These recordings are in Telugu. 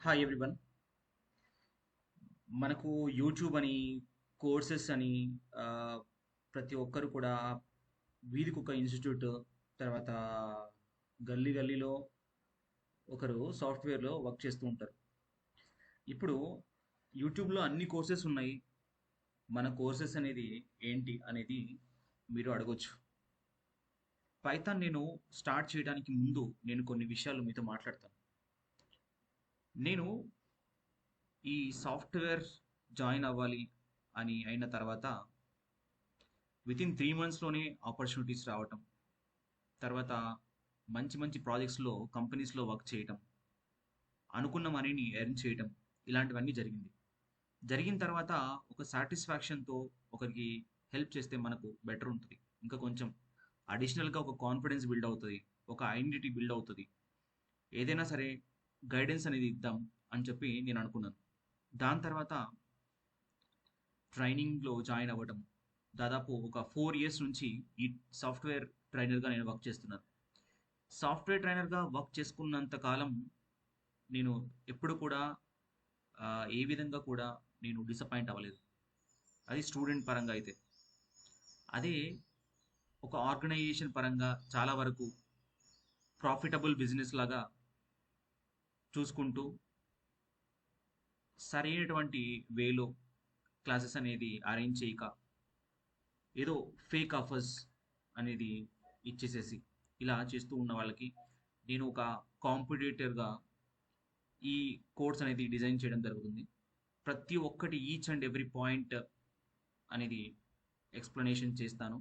Hi everyone. మనకు యూట్యూబ్ అని, కోర్సెస్ అని ఆ, ప్రతి ఒక్కరు కూడా వీధికి ఒక ఇన్స్టిట్యూట్, తర్వాత గల్లీ గల్లీలో ఒకరు సాఫ్ట్వేర్లో వర్క్ చేస్తూ ఉంటారు. ఇప్పుడు యూట్యూబ్లో అన్ని కోర్సెస్ ఉన్నాయి. మన కోర్సెస్ అనేది ఏంటి అనేది మీరు అడగొచ్చు. పైథాన్ నేను స్టార్ట్ చేయడానికి ముందు నేను కొన్ని విషయాలు మీతో మాట్లాడతాను. నేను ఈ సాఫ్ట్వేర్ జాయిన్ అవ్వాలి అని అయిన తర్వాత విత్ ఇన్ 3 మంత్స్లోనే ఆపర్చునిటీస్ రావటం, తర్వాత మంచి మంచి ప్రాజెక్ట్స్లో కంపెనీస్లో వర్క్ చేయటం, అనుకున్న మనీని ఎర్న్ చేయటం, ఇలాంటివన్నీ జరిగింది. జరిగిన తర్వాత ఒక సాటిస్ఫాక్షన్తో ఒకరికి హెల్ప్ చేస్తే మనకు బెటర్ ఉంటుంది. ఇంకా కొంచెం అడిషనల్గా ఒక కాన్ఫిడెన్స్ బిల్డ్ అవుతుంది, ఒక ఐడెంటిటీ బిల్డ్ అవుతుంది. ఏదైనా సరే గైడెన్స్ అనేది ఇద్దాం అని చెప్పి నేను అనుకున్నాను. దాని తర్వాత ట్రైనింగ్లో జాయిన్ అవ్వడం, దాదాపు ఒక 4 ఇయర్స్ నుంచి ఈ సాఫ్ట్వేర్ ట్రైనర్గా నేను వర్క్ చేస్తున్నాను. సాఫ్ట్వేర్ ట్రైనర్గా వర్క్ చేసుకున్నంత కాలం నేను ఎప్పుడు కూడా ఆ, ఏ విధంగా కూడా నేను డిసప్పాయింట్ అవ్వలేదు. అది స్టూడెంట్ పరంగా అయితే. అదే ఒక ఆర్గనైజేషన్ పరంగా చాలా వరకు ప్రాఫిటబుల్ బిజినెస్ లాగా చూసుకుంటూ సరైనటువంటి వేలో క్లాసెస్ అనేది అరేంజ్ చేయక, ఏదో ఫేక్ ఆఫర్స్ అనేది ఇచ్చేసేసి ఇలా చేస్తూ ఉన్న వాళ్ళకి నేను ఒక కాంపిటేటర్గా ఈ కోర్స్ అనేది డిజైన్ చేయడం జరుగుతుంది. ప్రతి ఒక్కటి ఈచ్ అండ్ ఎవ్రీ పాయింట్ అనేది ఎక్స్ప్లెనేషన్ చేస్తాను.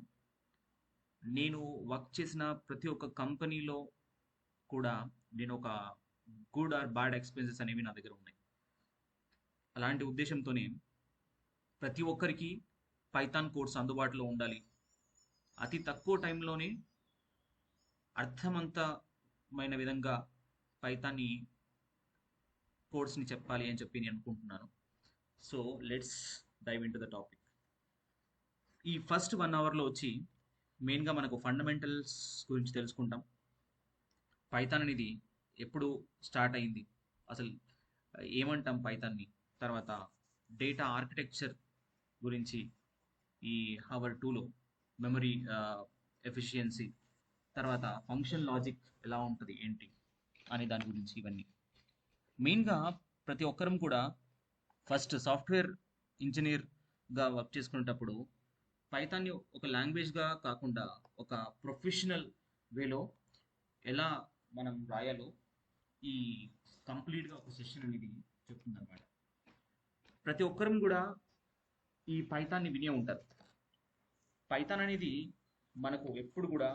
నేను వర్క్ చేసిన ప్రతి ఒక్క కంపెనీలో కూడా నేను ఒక గుడ్ ఆర్ బ్యాడ్ ఎక్స్పీరియన్సెస్ అనేవి నా దగ్గర ఉన్నాయి. అలాంటి ఉద్దేశంతోనే ప్రతి ఒక్కరికి పైథాన్ కోర్స్ అందుబాటులో ఉండాలి, అతి తక్కువ టైంలోనే అర్థవంతమైన విధంగా పైథాన్ని కోర్స్ని చెప్పాలి అని చెప్పి నేను అనుకుంటున్నాను. So let's dive in to the topic. ఈ ఫస్ట్ 1 అవర్లో వచ్చి మెయిన్గా మనకు ఫండమెంటల్స్ గురించి తెలుసుకుంటాం. పైథాన్ అనేది ఎప్పుడు స్టార్ట్ అయింది, అసలు ఏమంటాం పైథాన్ని, తర్వాత డేటా ఆర్కిటెక్చర్ గురించి, ఈ హవర్ టూలో మెమరీ ఎఫిషియన్సీ, తర్వాత ఫంక్షన్ లాజిక్ ఎలా ఉంటుంది ఏంటి అనే దాని గురించి, ఇవన్నీ మెయిన్గా ప్రతి ఒక్కరం కూడా ఫస్ట్ సాఫ్ట్వేర్ ఇంజనీర్గా వర్క్ చేసుకునేటప్పుడు పైథాన్ని ఒక లాంగ్వేజ్గా కాకుండా ఒక ప్రొఫెషనల్ వేలో ఎలా మనం రాయాలో ఈ కంప్లీట్గా ఒక సెషన్ అనేది చెప్తుందన్నమాట. ప్రతి ఒక్కరం కూడా ఈ పైథాన్ని వినే ఉంటారు. పైథాన్ అనేది మనకు ఎప్పుడు కూడా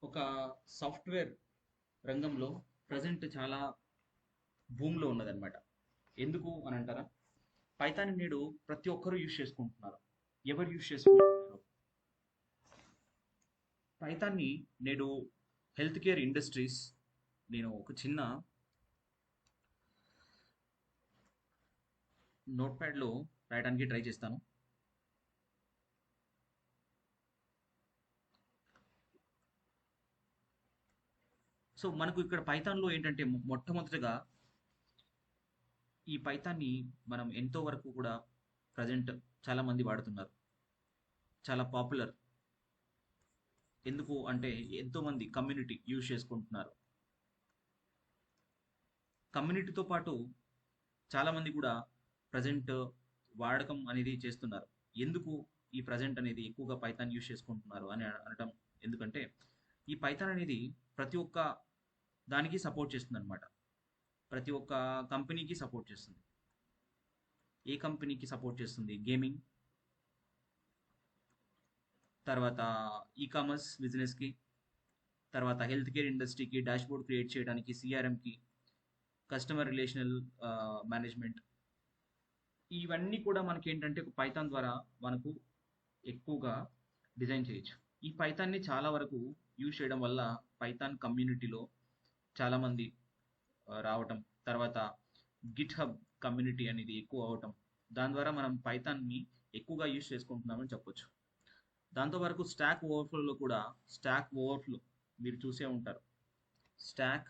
ఒక సాఫ్ట్వేర్ రంగంలో ప్రజెంట్ చాలా భూమిలో ఉన్నదన్నమాట. ఎందుకు అని అంటారా? పైథాన్ నేడు ప్రతి ఒక్కరూ యూజ్ చేసుకుంటున్నారు. ఎవరు యూజ్ చేసుకుంటున్నారు పైథాన్ని నేడు? Health care industries. నేను ఒక చిన్న నోట్ ప్యాడ్లో రాయడానికి ట్రై చేస్తాను. సో మనకు ఇక్కడ పైథాన్లో ఏంటంటే మొట్టమొదటిగా ఈ పైథాన్ని మనం ఎంతో వరకు కూడా ప్రజెంట్ చాలా మంది వాడుతున్నారు, చాలా పాపులర్. ఎందుకు అంటే ఎంతో మంది కమ్యూనిటీ యూజ్ చేసుకుంటున్నారు. కమ్యూనిటీతో పాటు చాలా మంది కూడా ప్రజెంట్ వాడకం అనేది చేస్తున్నారు. ఎందుకు ఈ ప్రజెంట్ అనేది ఎక్కువగా పైథాన్ యూజ్ చేసుకుంటున్నారు అని అనటం ఎందుకంటే, ఈ పైథాన్ అనేది ప్రతి ఒక్క దానికి సపోర్ట్ చేస్తుంది అనమాట. ప్రతి ఒక్క కంపెనీకి సపోర్ట్ చేస్తుంది. ఏ కంపెనీకి సపోర్ట్ చేస్తుంది? గేమింగ్, తర్వాత ఈ కామర్స్ బిజినెస్కి, తర్వాత హెల్త్ కేర్ ఇండస్ట్రీకి డాష్బోర్డ్ క్రియేట్ చేయడానికి, సిఆర్ఎంకి, కస్టమర్ రిలేషనల్ మేనేజ్మెంట్, ఇవన్నీ కూడా మనకి ఏంటంటే ఒక పైథాన్ ద్వారా మనకు ఎక్కువగా డిజైన్ చేయొచ్చు. ఈ పైథాన్ని చాలా వరకు యూజ్ చేయడం వల్ల పైథాన్ కమ్యూనిటీలో చాలామంది రావటం, తర్వాత గిట్ హబ్ కమ్యూనిటీ అనేది ఎక్కువ అవటం, దాని ద్వారా మనం పైథాన్ని ఎక్కువగా యూజ్ చేసుకుంటున్నామని చెప్పొచ్చు. దాంతో వరకు స్టాక్ ఓవర్ఫ్లోలో కూడా, స్టాక్ ఓవర్ఫ్లో మీరు చూసే ఉంటారు. Stock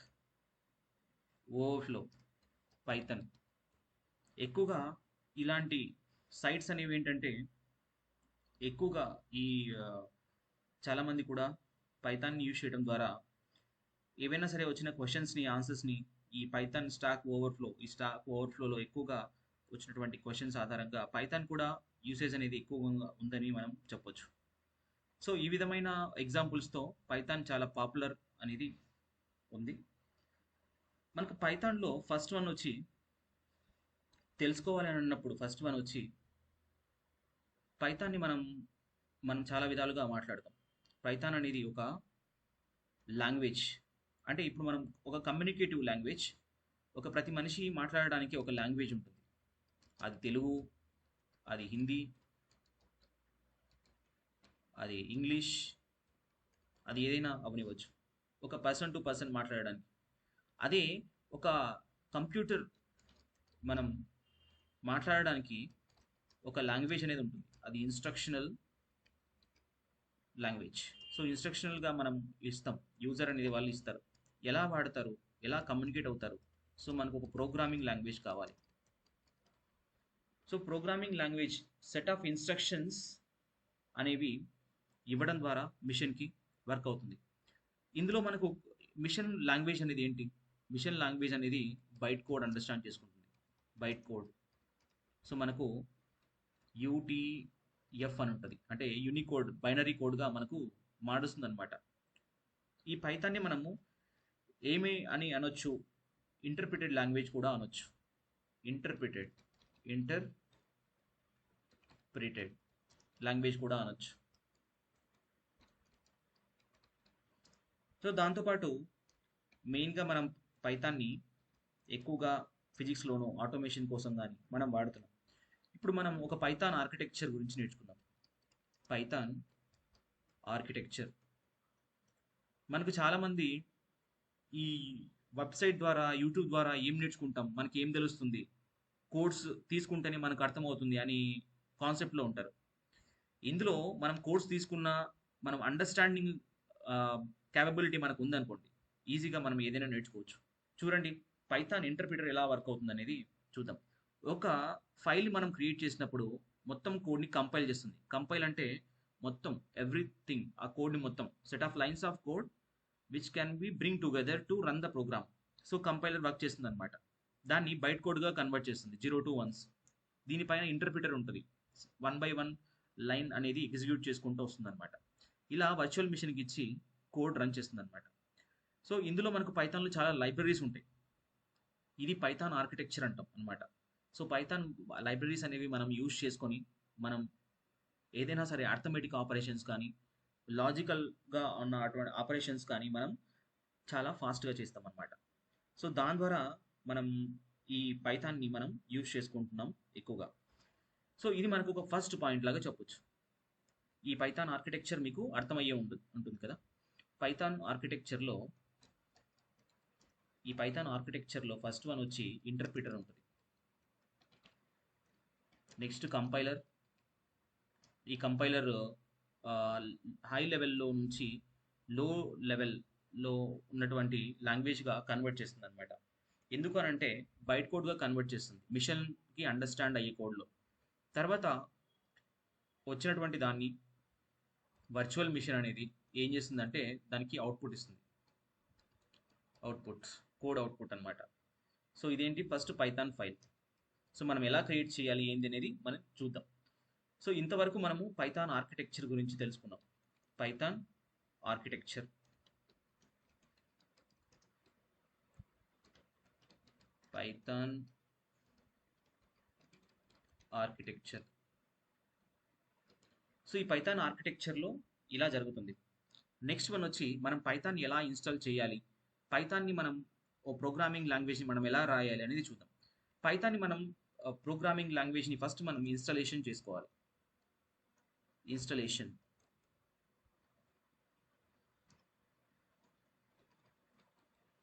overflow, Python. ఎక్కువగా ఇలాంటి సైట్స్ అనేవి ఏంటంటే ఎక్కువగా ఈ ఆ, చాలా మంది కూడా పైథాన్ యూజ్ చేయడం ద్వారా ఏవైనా సరే వచ్చిన క్వశ్చన్స్ని ఆన్సర్స్ని ఈ పైథాన్ స్టాక్ ఓవర్ఫ్లోలో ఎక్కువగా వచ్చినటువంటి క్వశ్చన్స్ ఆధారంగా పైథాన్ కూడా యూసేజ్ అనేది ఎక్కువగా ఉందని మనం చెప్పొచ్చు. సో ఈ విధమైన ఎగ్జాంపుల్స్తో పైథాన్ చాలా పాపులర్ అనేది ఉంది. మనకు పైథాన్లో ఫస్ట్ వన్ వచ్చి తెలుసుకోవాలి అని అన్నప్పుడు ఫస్ట్ వన్ వచ్చి పైథాన్ని మనం చాలా విధాలుగా మాట్లాడతాం. పైథాన్ అనేది ఒక లాంగ్వేజ్. అంటే ఇప్పుడు మనం ఒక కమ్యూనికేటివ్ లాంగ్వేజ్. ఒక ప్రతి మనిషి మాట్లాడడానికి ఒక లాంగ్వేజ్ ఉంటుంది. అది తెలుగు, అది హిందీ, అది ఇంగ్లీష్, అది ఏదైనా అవనివ్వచ్చు. ఒక పర్సన్ టు పర్సన్ మాట్లాడడానికి. అదే ఒక కంప్యూటర్ మనం మాట్లాడడానికి ఒక లాంగ్వేజ్ అనేది ఉంటుంది. అది ఇన్స్ట్రక్షనల్ లాంగ్వేజ్. సో ఇన్స్ట్రక్షనల్గా మనం ఇస్తాం. యూజర్ అనేది వాళ్ళు ఇస్తారు. ఎలా వాడతారు, ఎలా కమ్యూనికేట్ అవుతారు. సో మనకు ఒక ప్రోగ్రామింగ్ లాంగ్వేజ్ కావాలి. So programming language set of instructions అనేవి ఇవ్వడం ద్వారా మిషన్కి వర్క్ అవుతుంది. ఇందులో మనకు మిషన్ లాంగ్వేజ్ అనేది ఏంటి? మిషన్ లాంగ్వేజ్ అనేది బైట్ కోడ్ అండర్స్టాండ్ చేసుకుంటుంది. Byte code. సో మనకు యూటీఎఫ్ అని ఉంటుంది. అంటే యూనికోడ్ బైనరీ కోడ్గా మనకు మారుస్తుంది అనమాట. ఈ పైథాన్ని మనము ఏమి అని అనొచ్చు? ఇంటర్ప్రిటెడ్ లాంగ్వేజ్ కూడా అనొచ్చు. ఇంటర్ప్రిటెడ్ లాంగ్వేజ్ కూడా అనొచ్చు. సో దాంతోపాటు మెయిన్గా మనం పైథాన్ని ఎక్కువగా ఫిజిక్స్లోనూ ఆటోమేషన్ కోసం కానీ మనం వాడుతున్నాం. ఇప్పుడు మనం ఒక పైథాన్ ఆర్కిటెక్చర్ గురించి నేర్చుకుందాం. పైథాన్ ఆర్కిటెక్చర్ మనకు చాలామంది ఈ వెబ్సైట్ ద్వారా యూట్యూబ్ ద్వారా ఏం నేర్చుకుంటాం, మనకి ఏం తెలుస్తుంది, కోర్స్ తీసుకుంటేనే మనకు అర్థమవుతుంది అని కాన్సెప్ట్లో ఉంటారు. ఇందులో మనం కోర్స్ తీసుకున్న మనం అండర్స్టాండింగ్ క్యాపబిలిటీ మనకు ఉందనుకోండి, ఈజీగా మనం ఏదైనా నేర్చుకోవచ్చు. చూడండి పైథాన్ ఇంటర్ప్రిటర్ ఎలా వర్క్ అవుతుంది అనేది చూద్దాం. ఒక ఫైల్ మనం క్రియేట్ చేసినప్పుడు మొత్తం కోడ్ని కంపైల్ చేస్తుంది. కంపైల్ అంటే మొత్తం ఎవ్రీథింగ్, ఆ కోడ్ని మొత్తం set of lines of code which can be bring together to run the program. So compiler work చేస్తుంది అనమాట. దాన్ని బైట్ కోడ్గా కన్వర్ట్ చేస్తుంది, 0 to 1s. దీనిపైన ఇంటర్ప్రిటర్ ఉంటుంది. 1 by 1 లైన్ అనేది ఎగ్జిక్యూట్ చేసుకుంటూ వస్తుంది అనమాట. ఇలా వర్చువల్ మిషన్కి ఇచ్చి కోడ్ రన్ చేస్తుంది అనమాట. సో ఇందులో మనకు పైథాన్లో చాలా లైబ్రరీస్ ఉంటాయి. ఇది పైథాన్ ఆర్కిటెక్చర్ అంటాం అనమాట. సో పైథాన్ లైబ్రరీస్ అనేవి మనం యూజ్ చేసుకొని మనం ఏదైనా సరే అర్థమెటిక్ ఆపరేషన్స్ కానీ లాజికల్గా ఉన్న అటువంటి ఆపరేషన్స్ కానీ మనం చాలా ఫాస్ట్గా చేస్తాం అనమాట. సో దాని ద్వారా మనం ఈ పైథాన్ని మనం యూజ్ చేసుకుంటున్నాం ఎక్కువగా. సో ఇది మనకు ఒక ఫస్ట్ పాయింట్ లాగా చెప్పొచ్చు. ఈ పైథాన్ ఆర్కిటెక్చర్ మీకు అర్థమయ్యే ఉంటుంది కదా. పైథాన్ ఆర్కిటెక్చర్లో ఫస్ట్ వన్ వచ్చి ఇంటర్ప్రిటర్ ఉంటుంది. Next compiler. ఈ కంపైలర్ హై లెవెల్లో నుంచి లో లెవెల్లో ఉన్నటువంటి లాంగ్వేజ్గా కన్వర్ట్ చేస్తుంది అనమాట. ఎందుకు అనంటే బైట్ కోడ్గా కన్వర్ట్ చేస్తుంది మిషన్కి అండర్స్టాండ్ అయ్యే కోడ్లో. తర్వాత వచ్చినటువంటి దాన్ని వర్చువల్ మిషన్ అనేది ఏం చేస్తుందంటే దానికి అవుట్పుట్ ఇస్తుంది. కోడ్ అవుట్పుట్ అనమాట. సో ఇదేంటి? First Python file. సో మనం ఎలా క్రియేట్ చేయాలి ఏంది అనేది మనం చూద్దాం. సో ఇంతవరకు మనము పైథాన్ ఆర్కిటెక్చర్ గురించి తెలుసుకున్నాం. Python architecture. సో ఈ పైథాన్ ఆర్కిటెక్చర్లో ఇలా జరుగుతుంది. నెక్స్ట్ వన్ వచ్చి మనం పైథాన్ ఎలా ఇన్స్టాల్ చేయాలి, పైథాన్ని మనం ఓ ప్రోగ్రామింగ్ లాంగ్వేజ్ని మనం ఎలా రాయాలి అనేది చూద్దాం. పైథాన్ని మనం ప్రోగ్రామింగ్ లాంగ్వేజ్ని ఫస్ట్ మనం ఇన్స్టాలేషన్ చేసుకోవాలి.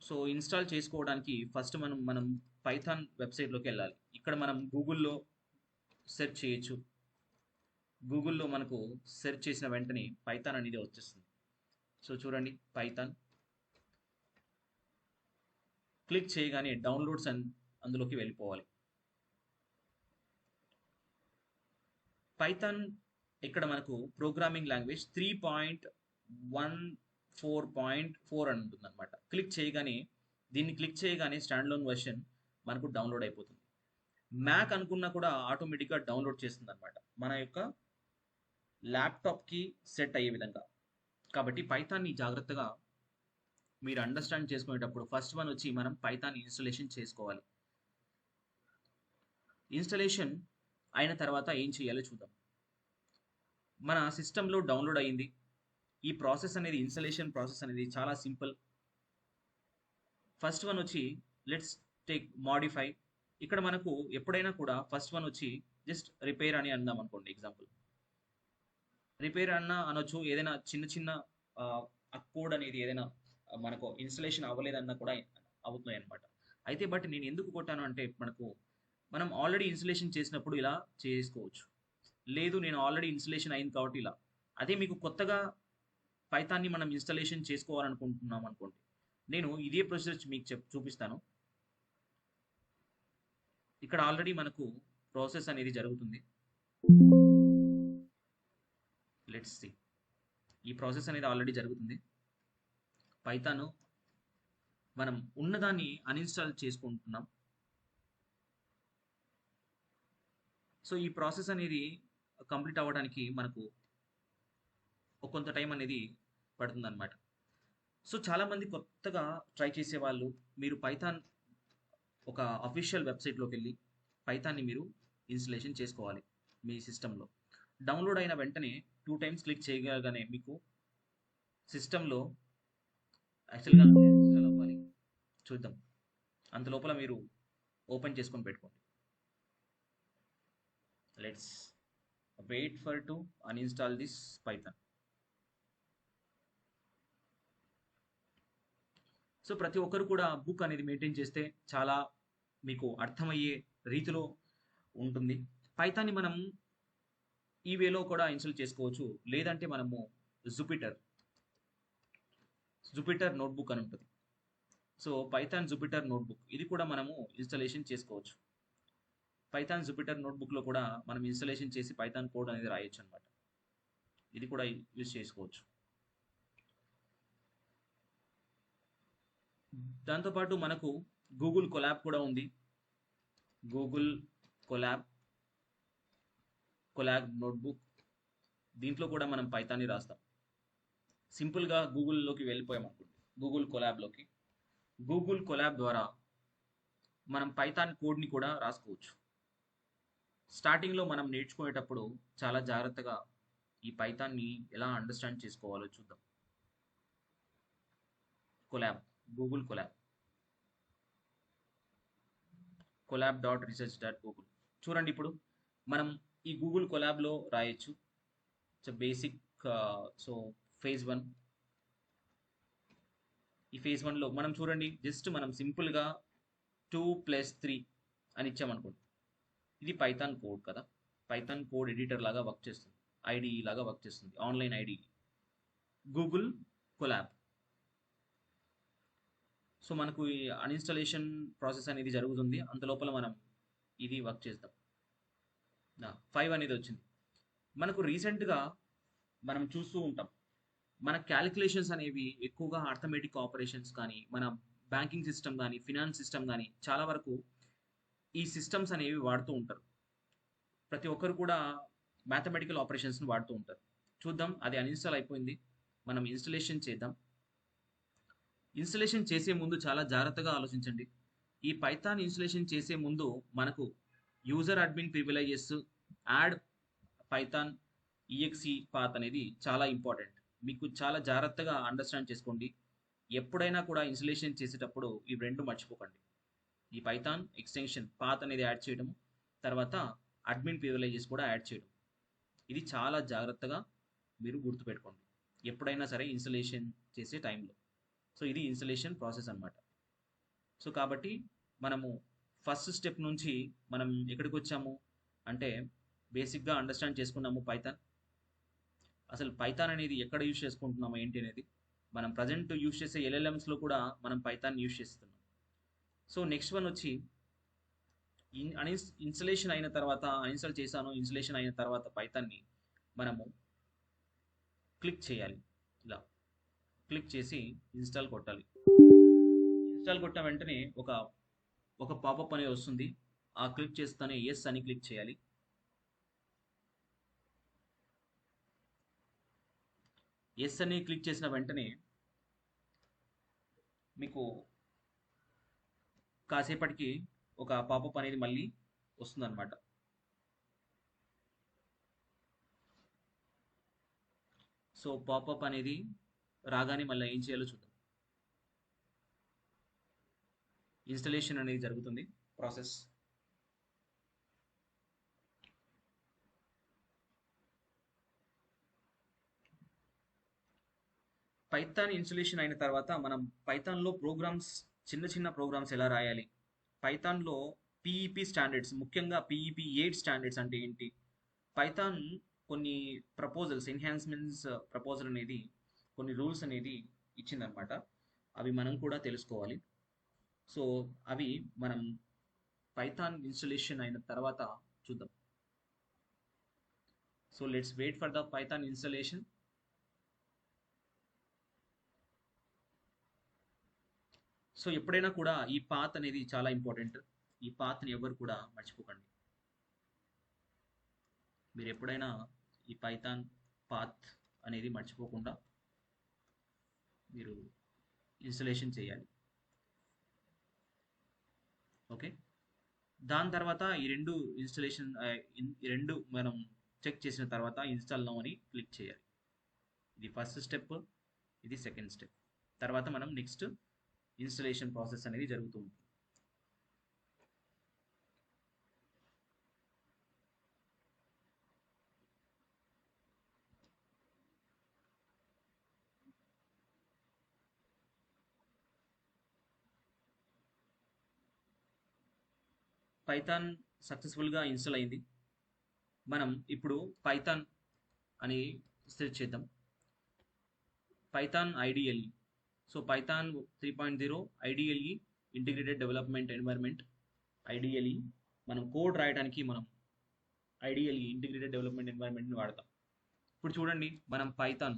సో ఇన్స్టాల్ చేసుకోవడానికి ఫస్ట్ మనం పైథాన్ వెబ్సైట్లోకి వెళ్ళాలి. ఇక్కడ మనం గూగుల్లో సెర్చ్ చేయొచ్చు. గూగుల్లో మనకు సెర్చ్ చేసిన వెంటనే పైథాన్ అనేది వచ్చేస్తుంది. సో చూడండి పైథాన్. క్లిక్ చేయగానే డౌన్లోడ్స్ అందులోకి వెళ్ళిపోవాలి. పైథాన్ ఇక్కడ మనకు ప్రోగ్రామింగ్ లాంగ్వేజ్ 3.14.4 అని ఉంటుంది అనమాట. దీన్ని క్లిక్ చేయగానే స్టాండ్ లోన్ వర్షన్ మనకు డౌన్లోడ్ అయిపోతుంది. మ్యాక్ అనుకున్నా కూడా ఆటోమేటిక్గా డౌన్లోడ్ చేస్తుంది అనమాట, మన యొక్క ల్యాప్టాప్కి సెట్ అయ్యే విధంగా. కాబట్టి పైథాన్ని జాగ్రత్తగా మీరు అండర్స్టాండ్ చేసుకునేటప్పుడు ఫస్ట్ వన్ వచ్చి మనం పైథాన్ ఇన్స్టాలేషన్ చేసుకోవాలి. ఇన్స్టాలేషన్ అయిన తర్వాత ఏం చేయాలో చూద్దాం. మన సిస్టంలో డౌన్లోడ్ అయ్యింది. ఈ ప్రాసెస్ అనేది ఇన్స్టాలేషన్ ప్రాసెస్ అనేది చాలా సింపుల్. ఫస్ట్ వన్ వచ్చి లెట్స్ టేక్ మాడిఫై. ఇక్కడ మనకు ఎప్పుడైనా కూడా ఫస్ట్ వన్ వచ్చి జస్ట్ రిపేర్ అని అందాం అనుకోండి. ఎగ్జాంపుల్ రిపేర్ అనొచ్చు. ఏదైనా చిన్న చిన్న కోడ్ అనేది ఏదైనా మనకు ఇన్స్టలేషన్ అవ్వలేదన్నా కూడా అవుతున్నాయి అనమాట. అయితే బట్ నేను ఎందుకు కొట్టాను అంటే మనం ఆల్రెడీ ఇన్స్టలేషన్ చేసినప్పుడు ఇలా చేసుకోవచ్చు. లేదు నేను ఆల్రెడీ ఇన్స్టలేషన్ అయింది కాబట్టి ఇలా. అదే మీకు కొత్తగా పైథాన్ని మనం ఇన్స్టాలేషన్ చేసుకోవాలనుకుంటున్నాం అనుకోండి, నేను ఇదే ప్రొసీజర్ మీకు చూపిస్తాను. ఇక్కడ ఆల్రెడీ మనకు ప్రాసెస్ అనేది జరుగుతుంది. Let's see. ఈ ప్రాసెస్ అనేది ఆల్రెడీ జరుగుతుంది. పైథాన్ మనం ఉన్నదాన్ని అన్ఇన్స్టాల్ చేసుకుంటున్నాం. సో ఈ ప్రాసెస్ అనేది కంప్లీట్ అవ్వడానికి మనకు కొంత టైం అనేది పడుతుంది అనమాట. సో చాలామంది కొత్తగా ట్రై చేసే వాళ్ళు, మీరు పైథాన్ ఒక అఫీషియల్ వెబ్సైట్లోకి వెళ్ళి పైథాన్ని మీరు ఇన్స్టలేషన్ చేసుకోవాలి మీ సిస్టంలో. డౌన్లోడ్ అయిన వెంటనే 2 times క్లిక్ చేయగానే మీకు సిస్టంలో యాక్చువల్గా ఇన్స్టాల్ అవ్వాలి. చూద్దాం. అంత లోపల మీరు ఓపెన్ చేసుకొని పెట్టుకోండి. Let's wait for to uninstall this Python. So ప్రతి ఒక్కరు కూడా బుక్ అనేది మెయింటైన్ చేస్తే చాలా మీకు అర్థమయ్యే రీతిలో ఉంటుంది. పైథాన్ని మనం ఈ వేలో కూడా ఇన్స్టాల్ చేసుకోవచ్చు. లేదంటే మనము జూపిటర్ నోట్బుక్ అని ఉంటుంది. సో పైథాన్ జూపిటర్ నోట్బుక్ ఇది కూడా మనము ఇన్స్టాలేషన్ చేసుకోవచ్చు. పైథాన్ జూపిటర్ నోట్బుక్లో కూడా మనం ఇన్స్టాలేషన్ చేసి పైథాన్ కోడ్ అనేది రాయొచ్చు అనమాట. ఇది కూడా యూజ్ చేసుకోవచ్చు. దాంతోపాటు మనకు గూగుల్ కొలాబ్ కూడా ఉంది. గూగుల్ కొలాబ్ నోట్బుక్, దీంట్లో కూడా మనం పైథాన్ని రాస్తాం. సింపుల్గా గూగుల్లోకి వెళ్ళిపోయాం అనుకోండి, గూగుల్ కొలాబ్ ద్వారా మనం పైథాన్ కోడ్ని కూడా రాసుకోవచ్చు. స్టార్టింగ్లో మనం నేర్చుకునేటప్పుడు చాలా జాగ్రత్తగా ఈ పైథాన్ని ఎలా అండర్స్టాండ్ చేసుకోవాలో చూద్దాం. Google colab.research.google. చూడండి, ఇప్పుడు మనం ఈ గూగుల్ కొలాబ్లో రాయొచ్చు. So basic. So phase 1. ఈ ఫేజ్ 1లో మనం చూడండి, జస్ట్ మనం సింపుల్గా 2+3 అని ఇచ్చామనుకోండి. ఇది పైథాన్ కోడ్ కదా. పైథాన్ కోడ్ ఎడిటర్ లాగా వర్క్ చేస్తుంది, ఐడిఈ లాగా వర్క్ చేస్తుంది, online IDE Google collab. So మనకు ఈ అన్ఇన్స్టాలేషన్ ప్రాసెస్ అనేది జరుగుతుంది. అంతలోపల మనం ఇది వర్క్ చేద్దాం. 5 అనేది వచ్చింది. మనకు రీసెంట్గా మనం చూస్తూ ఉంటాం, మన క్యాలిక్యులేషన్స్ అనేవి ఎక్కువగా అర్థమెటిక్ ఆపరేషన్స్ కానీ, మన బ్యాంకింగ్ సిస్టమ్ కానీ, ఫినాన్స్ సిస్టమ్ కానీ చాలా వరకు ఈ సిస్టమ్స్ అనేవి వాడుతూ ఉంటారు. ప్రతి ఒక్కరు కూడా మ్యాథమెటికల్ ఆపరేషన్స్ని వాడుతూ ఉంటారు. చూద్దాం, అది అన్ఇన్స్టాల్ అయిపోయింది. మనం ఇన్స్టాలేషన్ చేద్దాం. ఇన్స్టాలేషన్ చేసే ముందు చాలా జాగ్రత్తగా ఆలోచించండి. ఈ పైథాన్ ఇన్స్టాలేషన్ చేసే ముందు మనకు user admin privileges, add Python exe path అనేది చాలా ఇంపార్టెంట్. మీకు చాలా జాగ్రత్తగా అండర్స్టాండ్ చేసుకోండి. ఎప్పుడైనా కూడా ఇన్స్టాలేషన్ చేసేటప్పుడు ఈ రెండు మర్చిపోకండి. ఈ పైథాన్ ఎక్స్టెన్షన్ పాత్ అనేది యాడ్ చేయడం, తర్వాత అడ్మిన్ ప్రివిలేజెస్ కూడా యాడ్ చేయడం, ఇది చాలా జాగ్రత్తగా మీరు గుర్తుపెట్టుకోండి ఎప్పుడైనా సరే ఇన్స్టాలేషన్ చేసే టైంలో. సో ఇది ఇన్స్టాలేషన్ ప్రాసెస్ అన్నమాట. సో కాబట్టి మనము ఫస్ట్ స్టెప్ నుంచి మనం ఎక్కడికి వచ్చాము అంటే బేసిక్గా అండర్స్టాండ్ చేసుకున్నాము పైథాన్. అసలు పైథాన్ అనేది ఎక్కడ యూజ్ చేసుకుంటున్నాము ఏంటి అనేది. మనం ప్రజెంట్ యూజ్ చేసే ఎల్ఎల్ఎమ్స్లో కూడా మనం పైథాన్ యూజ్ చేస్తున్నాం. సో నెక్స్ట్ వన్ వచ్చి ఇన్స్టలేషన్ అయిన తర్వాత ఇన్స్టాల్ చేశాను, ఇన్స్టలేషన్ అయిన తర్వాత పైథాన్ని మనము క్లిక్ చేయాలి. ఇలా క్లిక్ చేసి ఇన్స్టాల్ కొట్టాలి. ఇన్స్టాల్ కొట్టిన వెంటనే ఒక పాపప్ అనేది వస్తుంది. ఆ క్లిక్ చేస్తేనే ఎస్ అని క్లిక్ చేయాలి. ఎస్ అని క్లిక్ చేసిన వెంటనే మీకు కాసేపటికి ఒక పాపప్ అనేది మళ్ళీ వస్తుందన్నమాట. సో పాపప్ అనేది రాగానే మళ్ళీ ఏం చేయాలో చూద్దాం. ఇన్స్టలేషన్ అనేది జరుగుతుంది ప్రాసెస్. పైథాన్ ఇన్స్టలేషన్ అయిన తర్వాత మనం పైథాన్లో ప్రోగ్రామ్స్, చిన్న చిన్న ప్రోగ్రామ్స్ ఎలా రాయాలి, పైథాన్లో పిఈపి స్టాండర్డ్స్, ముఖ్యంగా పిఈపి 8 స్టాండర్డ్స్ అంటే ఏంటి, పైథాన్ కొన్ని ప్రపోజల్స్, ఎన్హాన్స్మెంట్స్ ప్రపోజల్ అనేది కొన్ని రూల్స్ అనేది ఇచ్చిందనమాట. అవి మనం కూడా తెలుసుకోవాలి. సో అవి మనం పైథాన్ ఇన్స్టలేషన్ అయిన తర్వాత చూద్దాం. So let's wait for the Python installation. So ఎప్పుడైనా కూడా ఈ పాత్ అనేది చాలా ఇంపార్టెంట్. ఈ పాత్ని ఎవరు కూడా మర్చిపోకండి. మీరు ఎప్పుడైనా ఈ పైథాన్ పాత్ అనేది మర్చిపోకుండా మీరు ఇన్స్టలేషన్ చేయాలి. ఓకే, దాని తర్వాత ఈ రెండు మనం చెక్ చేసిన తర్వాత ఇన్స్టాల్ నౌ అని క్లిక్ చేయాలి. ఇది ఫస్ట్ స్టెప్, ఇది సెకండ్ స్టెప్. తర్వాత మనం నెక్స్ట్ ఇన్స్టలేషన్ ప్రాసెస్ అనేది జరుగుతుంది. పైథాన్ సక్సెస్ఫుల్గా ఇన్స్టాల్ అయింది. మనం ఇప్పుడు పైథాన్ అని సెర్చ్ చేద్దాం. Python IDLE. So Python 3.0 IDLE integrated development environment. IDLE మనం కోడ్ రాయడానికి మనం ఐడిఎల్ఈ ఇంటిగ్రేటెడ్ డెవలప్మెంట్ ఎన్వైర్న్మెంట్ని వాడతాం. ఇప్పుడు చూడండి, మనం పైథాన్